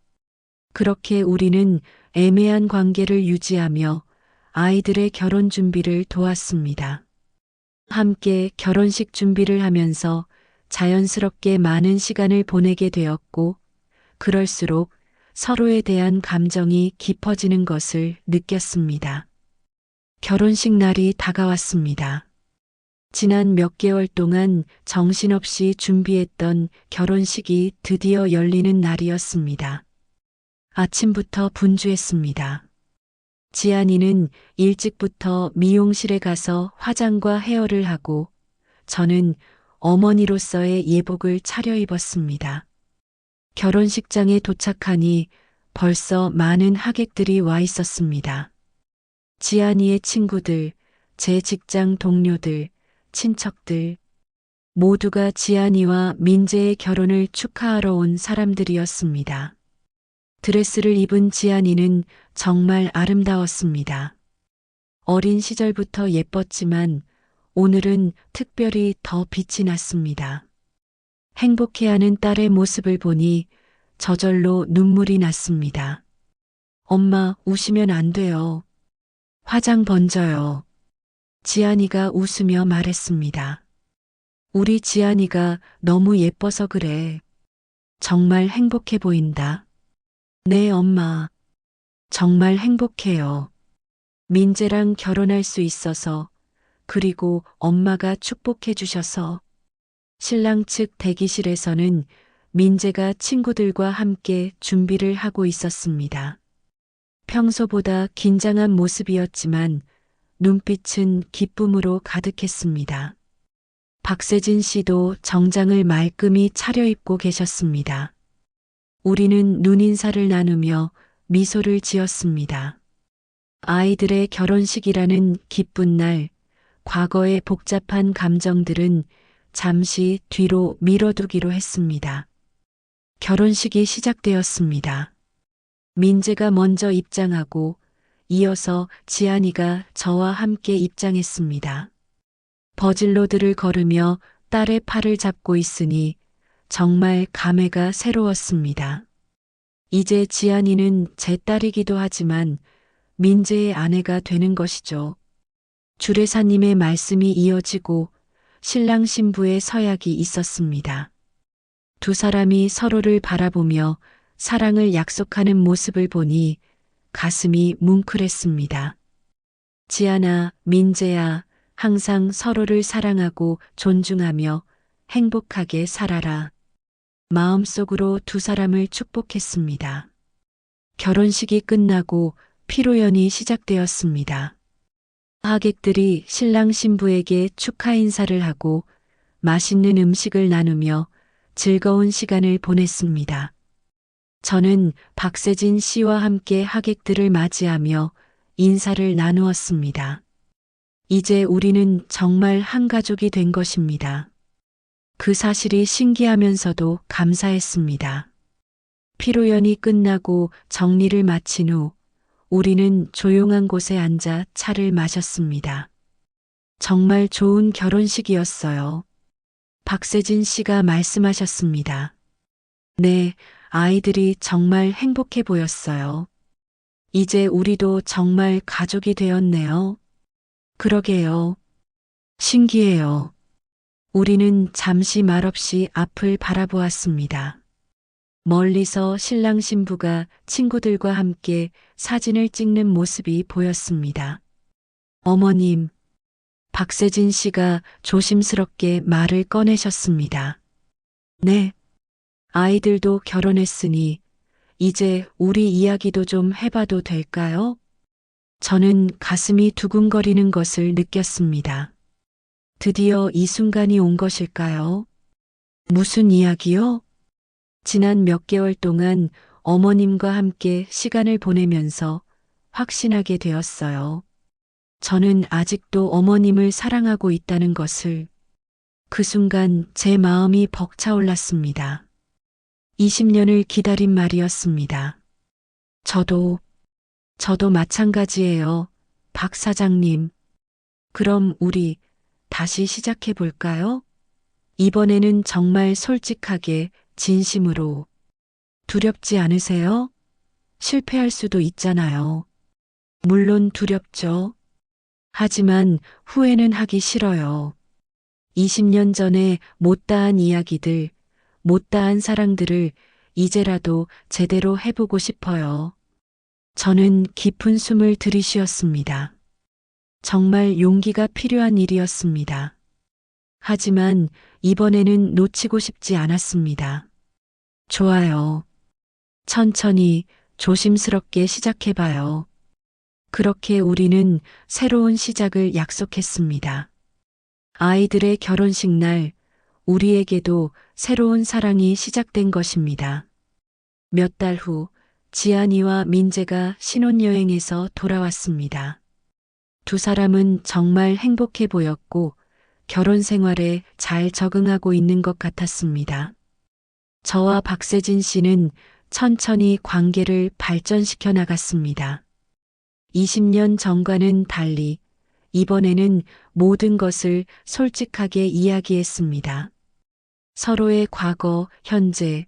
그렇게 우리는 애매한 관계를 유지하며 아이들의 결혼 준비를 도왔습니다. 함께 결혼식 준비를 하면서 자연스럽게 많은 시간을 보내게 되었고, 그럴수록 서로에 대한 감정이 깊어지는 것을 느꼈습니다. 결혼식 날이 다가왔습니다. 지난 몇 개월 동안 정신없이 준비했던 결혼식이 드디어 열리는 날이었습니다. 아침부터 분주했습니다. 지안이는 일찍부터 미용실에 가서 화장과 헤어를 하고 저는 어머니로서의 예복을 차려입었습니다. 결혼식장에 도착하니 벌써 많은 하객들이 와 있었습니다. 지안이의 친구들, 제 직장 동료들, 친척들, 모두가 지안이와 민재의 결혼을 축하하러 온 사람들이었습니다. 드레스를 입은 지안이는 정말 아름다웠습니다. 어린 시절부터 예뻤지만 오늘은 특별히 더 빛이 났습니다. 행복해하는 딸의 모습을 보니 저절로 눈물이 났습니다. 엄마, 우시면 안 돼요. 화장 번져요. 지안이가 웃으며 말했습니다. 우리 지안이가 너무 예뻐서 그래. 정말 행복해 보인다. 네, 엄마. 정말 행복해요. 민재랑 결혼할 수 있어서, 그리고 엄마가 축복해 주셔서. 신랑 측 대기실에서는 민재가 친구들과 함께 준비를 하고 있었습니다. 평소보다 긴장한 모습이었지만 눈빛은 기쁨으로 가득했습니다. 박세진 씨도 정장을 말끔히 차려입고 계셨습니다. 우리는 눈인사를 나누며 미소를 지었습니다. 아이들의 결혼식이라는 기쁜 날, 과거의 복잡한 감정들은 잠시 뒤로 미뤄두기로 했습니다. 결혼식이 시작되었습니다. 민재가 먼저 입장하고 이어서 지안이가 저와 함께 입장했습니다. 버질로드를 걸으며 딸의 팔을 잡고 있으니 정말 감회가 새로웠습니다. 이제 지안이는 제 딸이기도 하지만 민재의 아내가 되는 것이죠. 주례사님의 말씀이 이어지고 신랑 신부의 서약이 있었습니다. 두 사람이 서로를 바라보며 사랑을 약속하는 모습을 보니 가슴이 뭉클했습니다. 지안아, 민재야, 항상 서로를 사랑하고 존중하며 행복하게 살아라. 마음속으로 두 사람을 축복했습니다. 결혼식이 끝나고 피로연이 시작되었습니다. 하객들이 신랑 신부에게 축하 인사를 하고 맛있는 음식을 나누며 즐거운 시간을 보냈습니다. 저는 박세진 씨와 함께 하객들을 맞이하며 인사를 나누었습니다. 이제 우리는 정말 한 가족이 된 것입니다. 그 사실이 신기하면서도 감사했습니다. 피로연이 끝나고 정리를 마친 후 우리는 조용한 곳에 앉아 차를 마셨습니다. 정말 좋은 결혼식이었어요. 박세진 씨가 말씀하셨습니다. 네, 아이들이 정말 행복해 보였어요. 이제 우리도 정말 가족이 되었네요. 그러게요. 신기해요. 우리는 잠시 말없이 앞을 바라보았습니다. 멀리서 신랑 신부가 친구들과 함께 사진을 찍는 모습이 보였습니다. 어머님, 박세진 씨가 조심스럽게 말을 꺼내셨습니다. 네, 아이들도 결혼했으니 이제 우리 이야기도 좀 해봐도 될까요? 저는 가슴이 두근거리는 것을 느꼈습니다. 드디어 이 순간이 온 것일까요? 무슨 이야기요? 지난 몇 개월 동안 어머님과 함께 시간을 보내면서 확신하게 되었어요. 저는 아직도 어머님을 사랑하고 있다는 것을. 그 순간 제 마음이 벅차올랐습니다. 20년을 기다린 말이었습니다. 저도 마찬가지예요. 박 사장님. 그럼 우리 다시 시작해 볼까요? 이번에는 정말 솔직하게, 진심으로. 두렵지 않으세요? 실패할 수도 있잖아요. 물론 두렵죠. 하지만 후회는 하기 싫어요. 20년 전에 못다한 이야기들, 못다한 사랑들을 이제라도 제대로 해보고 싶어요. 저는 깊은 숨을 들이쉬었습니다. 정말 용기가 필요한 일이었습니다. 하지만 이번에는 놓치고 싶지 않았습니다. 좋아요. 천천히, 조심스럽게 시작해봐요. 그렇게 우리는 새로운 시작을 약속했습니다. 아이들의 결혼식 날, 우리에게도 새로운 사랑이 시작된 것입니다. 몇 달 후, 지안이와 민재가 신혼여행에서 돌아왔습니다. 두 사람은 정말 행복해 보였고, 결혼 생활에 잘 적응하고 있는 것 같았습니다. 저와 박세진 씨는 천천히 관계를 발전시켜 나갔습니다. 20년 전과는 달리 이번에는 모든 것을 솔직하게 이야기했습니다. 서로의 과거, 현재,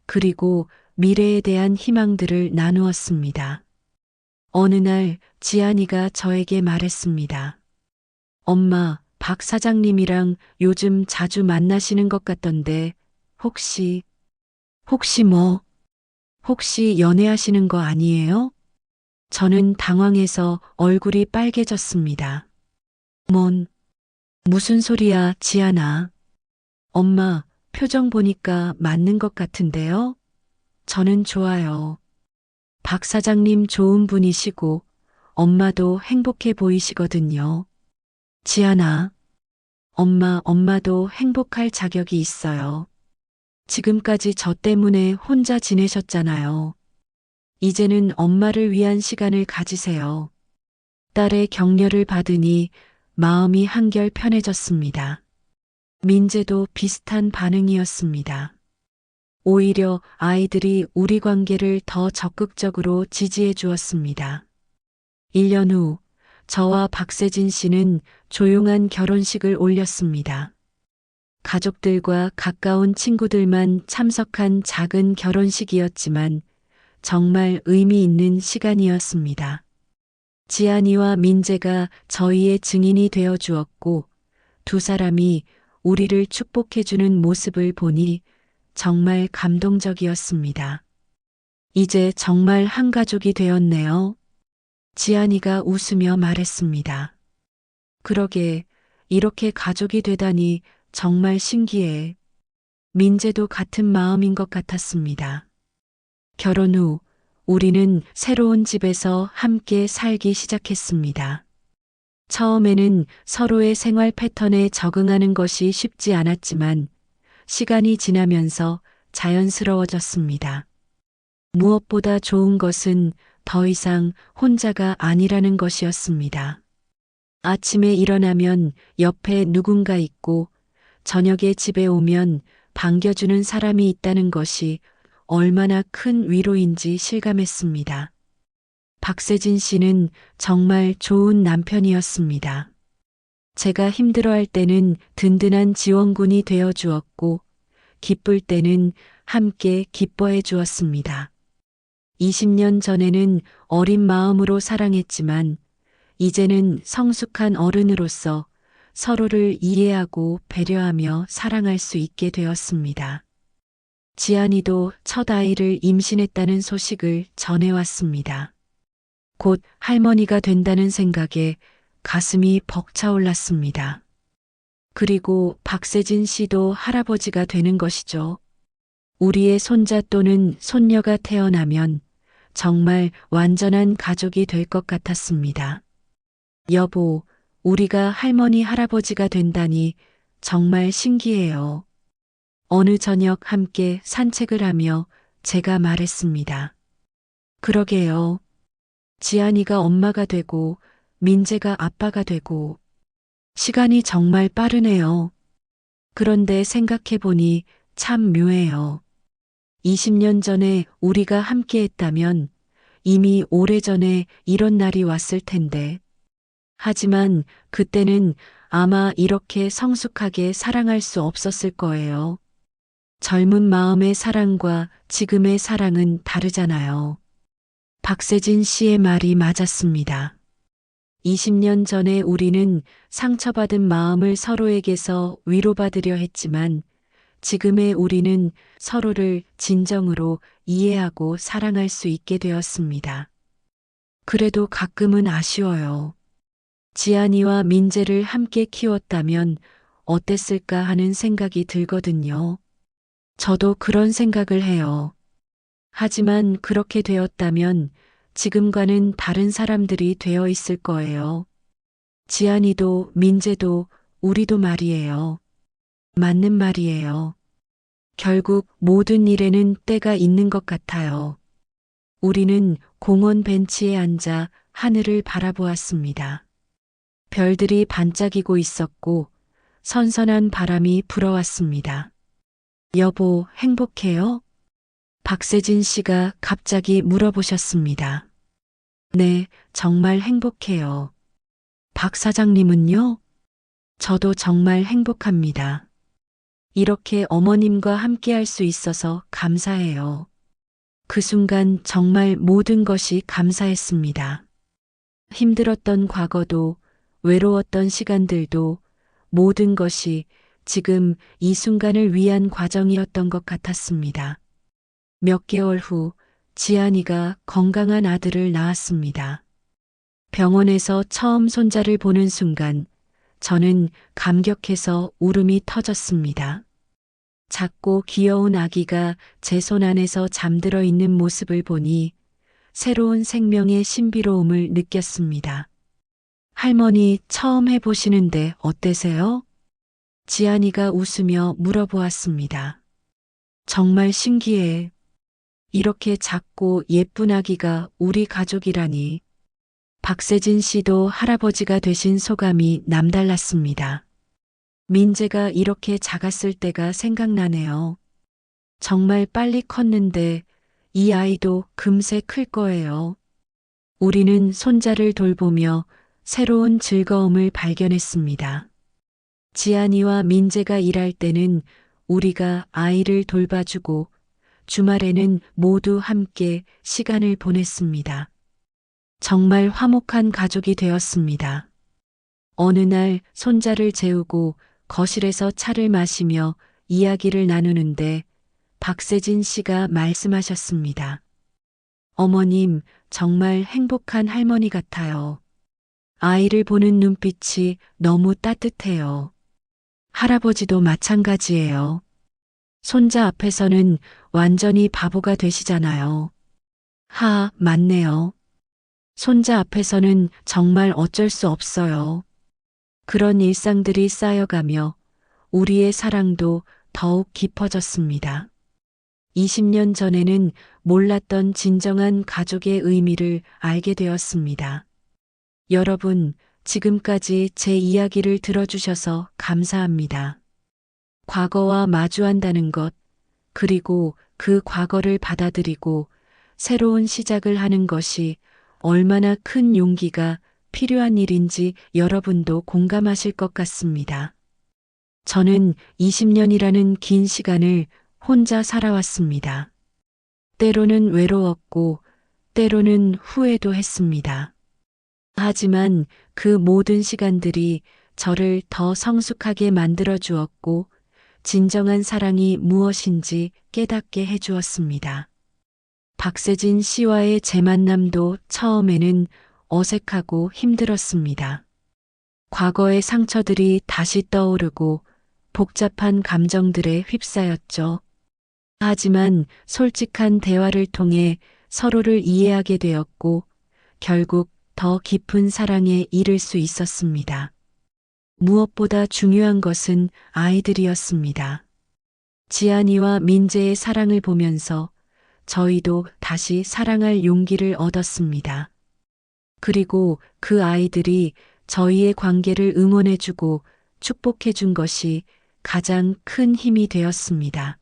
그리고 미래에 대한 희망들을 나누었습니다. 어느 날 지안이가 저에게 말했습니다. 엄마, 박 사장님이랑 요즘 자주 만나시는 것 같던데 혹시 뭐? 혹시 연애하시는 거 아니에요? 저는 당황해서 얼굴이 빨개졌습니다. 무슨 소리야, 지안아. 엄마, 표정 보니까 맞는 것 같은데요? 저는 좋아요. 박 사장님 좋은 분이시고 엄마도 행복해 보이시거든요. 지안아, 엄마도 행복할 자격이 있어요. 지금까지 저 때문에 혼자 지내셨잖아요. 이제는 엄마를 위한 시간을 가지세요. 딸의 격려를 받으니 마음이 한결 편해졌습니다. 민재도 비슷한 반응이었습니다. 오히려 아이들이 우리 관계를 더 적극적으로 지지해 주었습니다. 1년 후, 저와 박세진 씨는 조용한 결혼식을 올렸습니다. 가족들과 가까운 친구들만 참석한 작은 결혼식이었지만 정말 의미 있는 시간이었습니다. 지안이와 민재가 저희의 증인이 되어 주었고 두 사람이 우리를 축복해주는 모습을 보니 정말 감동적이었습니다. 이제 정말 한 가족이 되었네요. 지안이가 웃으며 말했습니다. 그러게, 이렇게 가족이 되다니 정말 신기해. 민재도 같은 마음인 것 같았습니다. 결혼 후 우리는 새로운 집에서 함께 살기 시작했습니다. 처음에는 서로의 생활 패턴에 적응하는 것이 쉽지 않았지만 시간이 지나면서 자연스러워졌습니다. 무엇보다 좋은 것은 더 이상 혼자가 아니라는 것이었습니다. 아침에 일어나면 옆에 누군가 있고 저녁에 집에 오면 반겨주는 사람이 있다는 것이 얼마나 큰 위로인지 실감했습니다. 박세진 씨는 정말 좋은 남편이었습니다. 제가 힘들어할 때는 든든한 지원군이 되어 주었고, 기쁠 때는 함께 기뻐해 주었습니다. 20년 전에는 어린 마음으로 사랑했지만, 이제는 성숙한 어른으로서 서로를 이해하고 배려하며 사랑할 수 있게 되었습니다. 지안이도 첫 아이를 임신했다는 소식을 전해왔습니다. 곧 할머니가 된다는 생각에 가슴이 벅차올랐습니다. 그리고 박세진 씨도 할아버지가 되는 것이죠. 우리의 손자 또는 손녀가 태어나면 정말 완전한 가족이 될 것 같았습니다. 여보, 우리가 할머니 할아버지가 된다니 정말 신기해요. 어느 저녁 함께 산책을 하며 제가 말했습니다. 그러게요. 지안이가 엄마가 되고 민재가 아빠가 되고 시간이 정말 빠르네요. 그런데 생각해보니 참 묘해요. 20년 전에 우리가 함께 했다면 이미 오래전에 이런 날이 왔을 텐데. 하지만 그때는 아마 이렇게 성숙하게 사랑할 수 없었을 거예요. 젊은 마음의 사랑과 지금의 사랑은 다르잖아요. 박세진 씨의 말이 맞았습니다. 20년 전에 우리는 상처받은 마음을 서로에게서 위로받으려 했지만 지금의 우리는 서로를 진정으로 이해하고 사랑할 수 있게 되었습니다. 그래도 가끔은 아쉬워요. 지안이와 민재를 함께 키웠다면 어땠을까 하는 생각이 들거든요. 저도 그런 생각을 해요. 하지만 그렇게 되었다면 지금과는 다른 사람들이 되어 있을 거예요. 지안이도 민재도 우리도 말이에요. 맞는 말이에요. 결국 모든 일에는 때가 있는 것 같아요. 우리는 공원 벤치에 앉아 하늘을 바라보았습니다. 별들이 반짝이고 있었고 선선한 바람이 불어왔습니다. 여보, 행복해요? 박세진 씨가 갑자기 물어보셨습니다. 네, 정말 행복해요. 박 사장님은요? 저도 정말 행복합니다. 이렇게 어머님과 함께 할 수 있어서 감사해요. 그 순간 정말 모든 것이 감사했습니다. 힘들었던 과거도, 외로웠던 시간들도 모든 것이 지금 이 순간을 위한 과정이었던 것 같았습니다. 몇 개월 후 지안이가 건강한 아들을 낳았습니다. 병원에서 처음 손자를 보는 순간 저는 감격해서 울음이 터졌습니다. 작고 귀여운 아기가 제 손 안에서 잠들어 있는 모습을 보니 새로운 생명의 신비로움을 느꼈습니다. 할머니 처음 해보시는데 어때세요? 지안이가 웃으며 물어보았습니다. 정말 신기해. 이렇게 작고 예쁜 아기가 우리 가족이라니. 박세진 씨도 할아버지가 되신 소감이 남달랐습니다. 민재가 이렇게 작았을 때가 생각나네요. 정말 빨리 컸는데 이 아이도 금세 클 거예요. 우리는 손자를 돌보며 새로운 즐거움을 발견했습니다. 지안이와 민재가 일할 때는 우리가 아이를 돌봐주고 주말에는 모두 함께 시간을 보냈습니다. 정말 화목한 가족이 되었습니다. 어느 날 손자를 재우고 거실에서 차를 마시며 이야기를 나누는데 박세진 씨가 말씀하셨습니다. 어머님, 정말 행복한 할머니 같아요. 아이를 보는 눈빛이 너무 따뜻해요. 할아버지도 마찬가지예요. 손자 앞에서는 완전히 바보가 되시잖아요. 맞네요. 손자 앞에서는 정말 어쩔 수 없어요. 그런 일상들이 쌓여가며 우리의 사랑도 더욱 깊어졌습니다. 20년 전에는 몰랐던 진정한 가족의 의미를 알게 되었습니다. 여러분, 지금까지 제 이야기를 들어주셔서 감사합니다. 과거와 마주한다는 것, 그리고 그 과거를 받아들이고 새로운 시작을 하는 것이 얼마나 큰 용기가 필요한 일인지 여러분도 공감하실 것 같습니다. 저는 20년이라는 긴 시간을 혼자 살아왔습니다. 때로는 외로웠고, 때로는 후회도 했습니다. 하지만 그 모든 시간들이 저를 더 성숙하게 만들어 주었고, 진정한 사랑이 무엇인지 깨닫게 해주었습니다. 박세진 씨와의 재만남도 처음에는 어색하고 힘들었습니다. 과거의 상처들이 다시 떠오르고 복잡한 감정들에 휩싸였죠. 하지만 솔직한 대화를 통해 서로를 이해하게 되었고 결국 더 깊은 사랑에 이를 수 있었습니다. 무엇보다 중요한 것은 아이들이었습니다. 지안이와 민재의 사랑을 보면서 저희도 다시 사랑할 용기를 얻었습니다. 그리고 그 아이들이 저희의 관계를 응원해주고 축복해준 것이 가장 큰 힘이 되었습니다.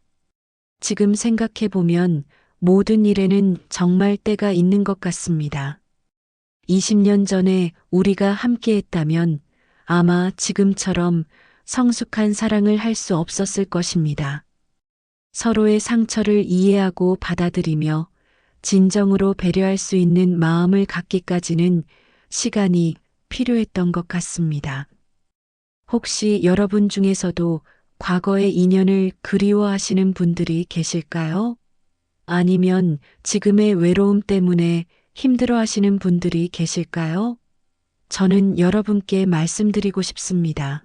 지금 생각해보면 모든 일에는 정말 때가 있는 것 같습니다. 20년 전에 우리가 함께했다면 아마 지금처럼 성숙한 사랑을 할 수 없었을 것입니다. 서로의 상처를 이해하고 받아들이며 진정으로 배려할 수 있는 마음을 갖기까지는 시간이 필요했던 것 같습니다. 혹시 여러분 중에서도 과거의 인연을 그리워하시는 분들이 계실까요? 아니면 지금의 외로움 때문에 힘들어하시는 분들이 계실까요? 저는 여러분께 말씀드리고 싶습니다.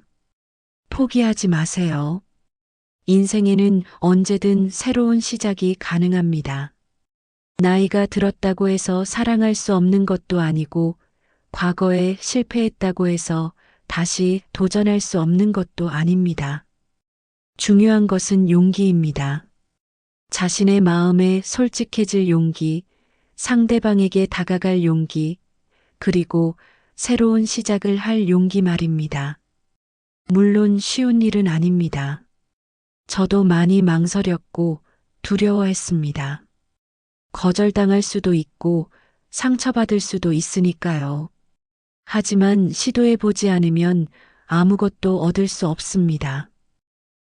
포기하지 마세요. 인생에는 언제든 새로운 시작이 가능합니다. 나이가 들었다고 해서 사랑할 수 없는 것도 아니고, 과거에 실패했다고 해서 다시 도전할 수 없는 것도 아닙니다. 중요한 것은 용기입니다. 자신의 마음에 솔직해질 용기, 상대방에게 다가갈 용기, 그리고 새로운 시작을 할 용기 말입니다. 물론 쉬운 일은 아닙니다. 저도 많이 망설였고 두려워했습니다. 거절당할 수도 있고 상처받을 수도 있으니까요. 하지만 시도해보지 않으면 아무것도 얻을 수 없습니다.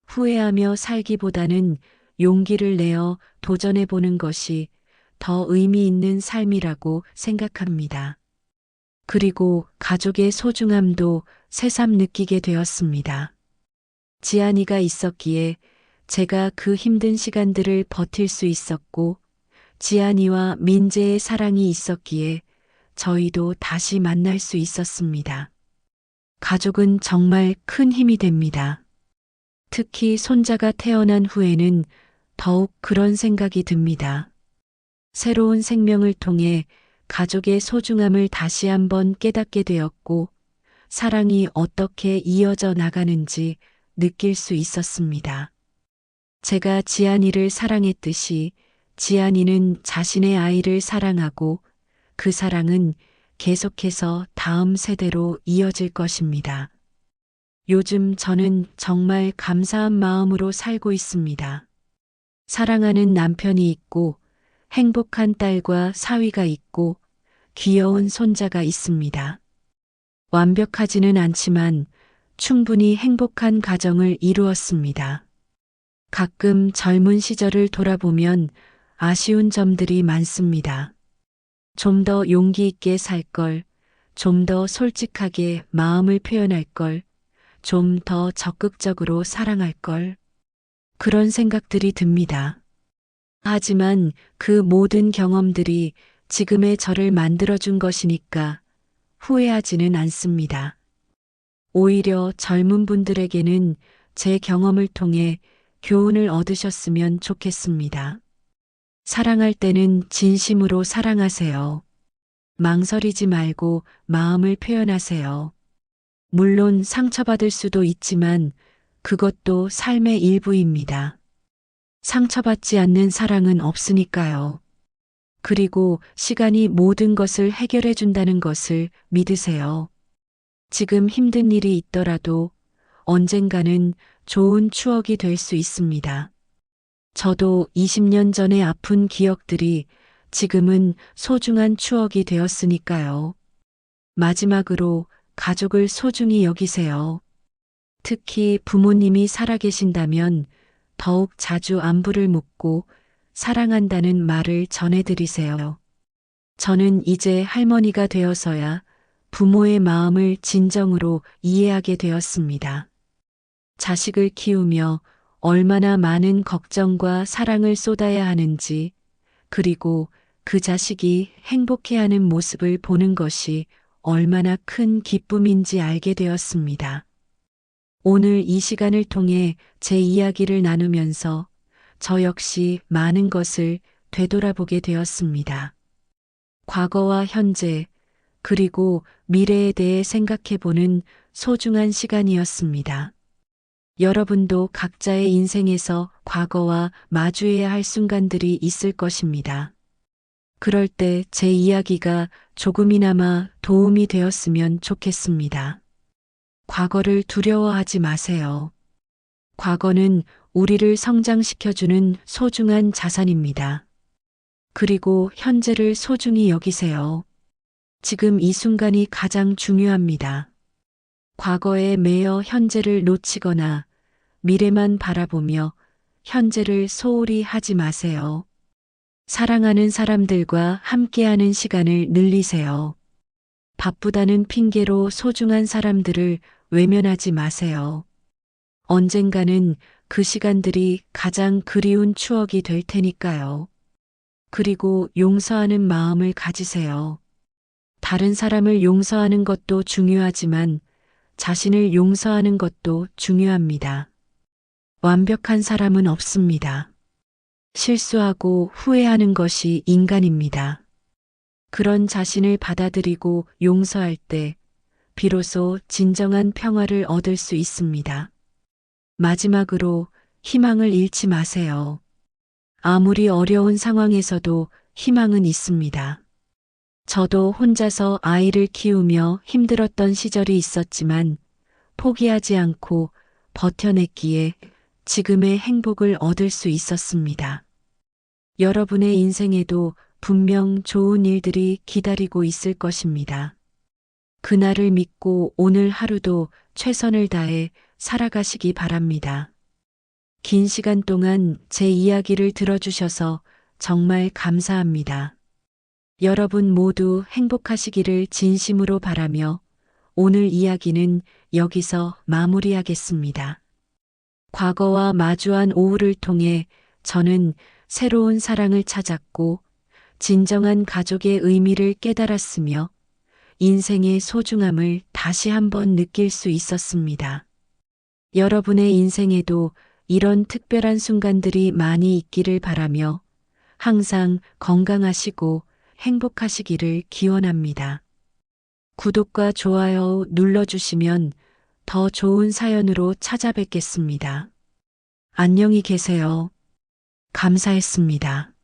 후회하며 살기보다는 용기를 내어 도전해보는 것이 더 의미 있는 삶이라고 생각합니다. 그리고 가족의 소중함도 새삼 느끼게 되었습니다. 지안이가 있었기에 제가 그 힘든 시간들을 버틸 수 있었고, 지안이와 민재의 사랑이 있었기에 저희도 다시 만날 수 있었습니다. 가족은 정말 큰 힘이 됩니다. 특히 손자가 태어난 후에는 더욱 그런 생각이 듭니다. 새로운 생명을 통해 가족의 소중함을 다시 한번 깨닫게 되었고, 사랑이 어떻게 이어져 나가는지 느낄 수 있었습니다. 제가 지안이를 사랑했듯이 지안이는 자신의 아이를 사랑하고 그 사랑은 계속해서 다음 세대로 이어질 것입니다. 요즘 저는 정말 감사한 마음으로 살고 있습니다. 사랑하는 남편이 있고 행복한 딸과 사위가 있고 귀여운 손자가 있습니다. 완벽하지는 않지만 충분히 행복한 가정을 이루었습니다. 가끔 젊은 시절을 돌아보면 아쉬운 점들이 많습니다. 좀 더 용기 있게 살 걸, 좀 더 솔직하게 마음을 표현할 걸, 좀 더 적극적으로 사랑할 걸. 그런 생각들이 듭니다. 하지만 그 모든 경험들이 지금의 저를 만들어준 것이니까 후회하지는 않습니다. 오히려 젊은 분들에게는 제 경험을 통해 교훈을 얻으셨으면 좋겠습니다. 사랑할 때는 진심으로 사랑하세요. 망설이지 말고 마음을 표현하세요. 물론 상처받을 수도 있지만 그것도 삶의 일부입니다. 상처받지 않는 사랑은 없으니까요. 그리고 시간이 모든 것을 해결해 준다는 것을 믿으세요. 지금 힘든 일이 있더라도 언젠가는 좋은 추억이 될 수 있습니다. 저도 20년 전의 아픈 기억들이 지금은 소중한 추억이 되었으니까요. 마지막으로 가족을 소중히 여기세요. 특히 부모님이 살아계신다면 더욱 자주 안부를 묻고 사랑한다는 말을 전해드리세요. 저는 이제 할머니가 되어서야 부모의 마음을 진정으로 이해하게 되었습니다. 자식을 키우며 얼마나 많은 걱정과 사랑을 쏟아야 하는지, 그리고 그 자식이 행복해하는 모습을 보는 것이 얼마나 큰 기쁨인지 알게 되었습니다. 오늘 이 시간을 통해 제 이야기를 나누면서 저 역시 많은 것을 되돌아보게 되었습니다. 과거와 현재, 그리고 미래에 대해 생각해보는 소중한 시간이었습니다. 여러분도 각자의 인생에서 과거와 마주해야 할 순간들이 있을 것입니다. 그럴 때 제 이야기가 조금이나마 도움이 되었으면 좋겠습니다. 과거를 두려워하지 마세요. 과거는 우리를 성장시켜주는 소중한 자산입니다. 그리고 현재를 소중히 여기세요. 지금 이 순간이 가장 중요합니다. 과거에 매여 현재를 놓치거나 미래만 바라보며 현재를 소홀히 하지 마세요. 사랑하는 사람들과 함께하는 시간을 늘리세요. 바쁘다는 핑계로 소중한 사람들을 외면하지 마세요. 언젠가는 그 시간들이 가장 그리운 추억이 될 테니까요. 그리고 용서하는 마음을 가지세요. 다른 사람을 용서하는 것도 중요하지만 자신을 용서하는 것도 중요합니다. 완벽한 사람은 없습니다. 실수하고 후회하는 것이 인간입니다. 그런 자신을 받아들이고 용서할 때 비로소 진정한 평화를 얻을 수 있습니다. 마지막으로 희망을 잃지 마세요. 아무리 어려운 상황에서도 희망은 있습니다. 저도 혼자서 아이를 키우며 힘들었던 시절이 있었지만 포기하지 않고 버텨냈기에 지금의 행복을 얻을 수 있었습니다. 여러분의 인생에도 분명 좋은 일들이 기다리고 있을 것입니다. 그날을 믿고 오늘 하루도 최선을 다해 살아가시기 바랍니다. 긴 시간 동안 제 이야기를 들어주셔서 정말 감사합니다. 여러분 모두 행복하시기를 진심으로 바라며 오늘 이야기는 여기서 마무리하겠습니다. 과거와 마주한 오후를 통해 저는 새로운 사랑을 찾았고 진정한 가족의 의미를 깨달았으며 인생의 소중함을 다시 한번 느낄 수 있었습니다. 여러분의 인생에도 이런 특별한 순간들이 많이 있기를 바라며 항상 건강하시고 행복하시기를 기원합니다. 구독과 좋아요 눌러주시면 더 좋은 사연으로 찾아뵙겠습니다. 안녕히 계세요. 감사했습니다.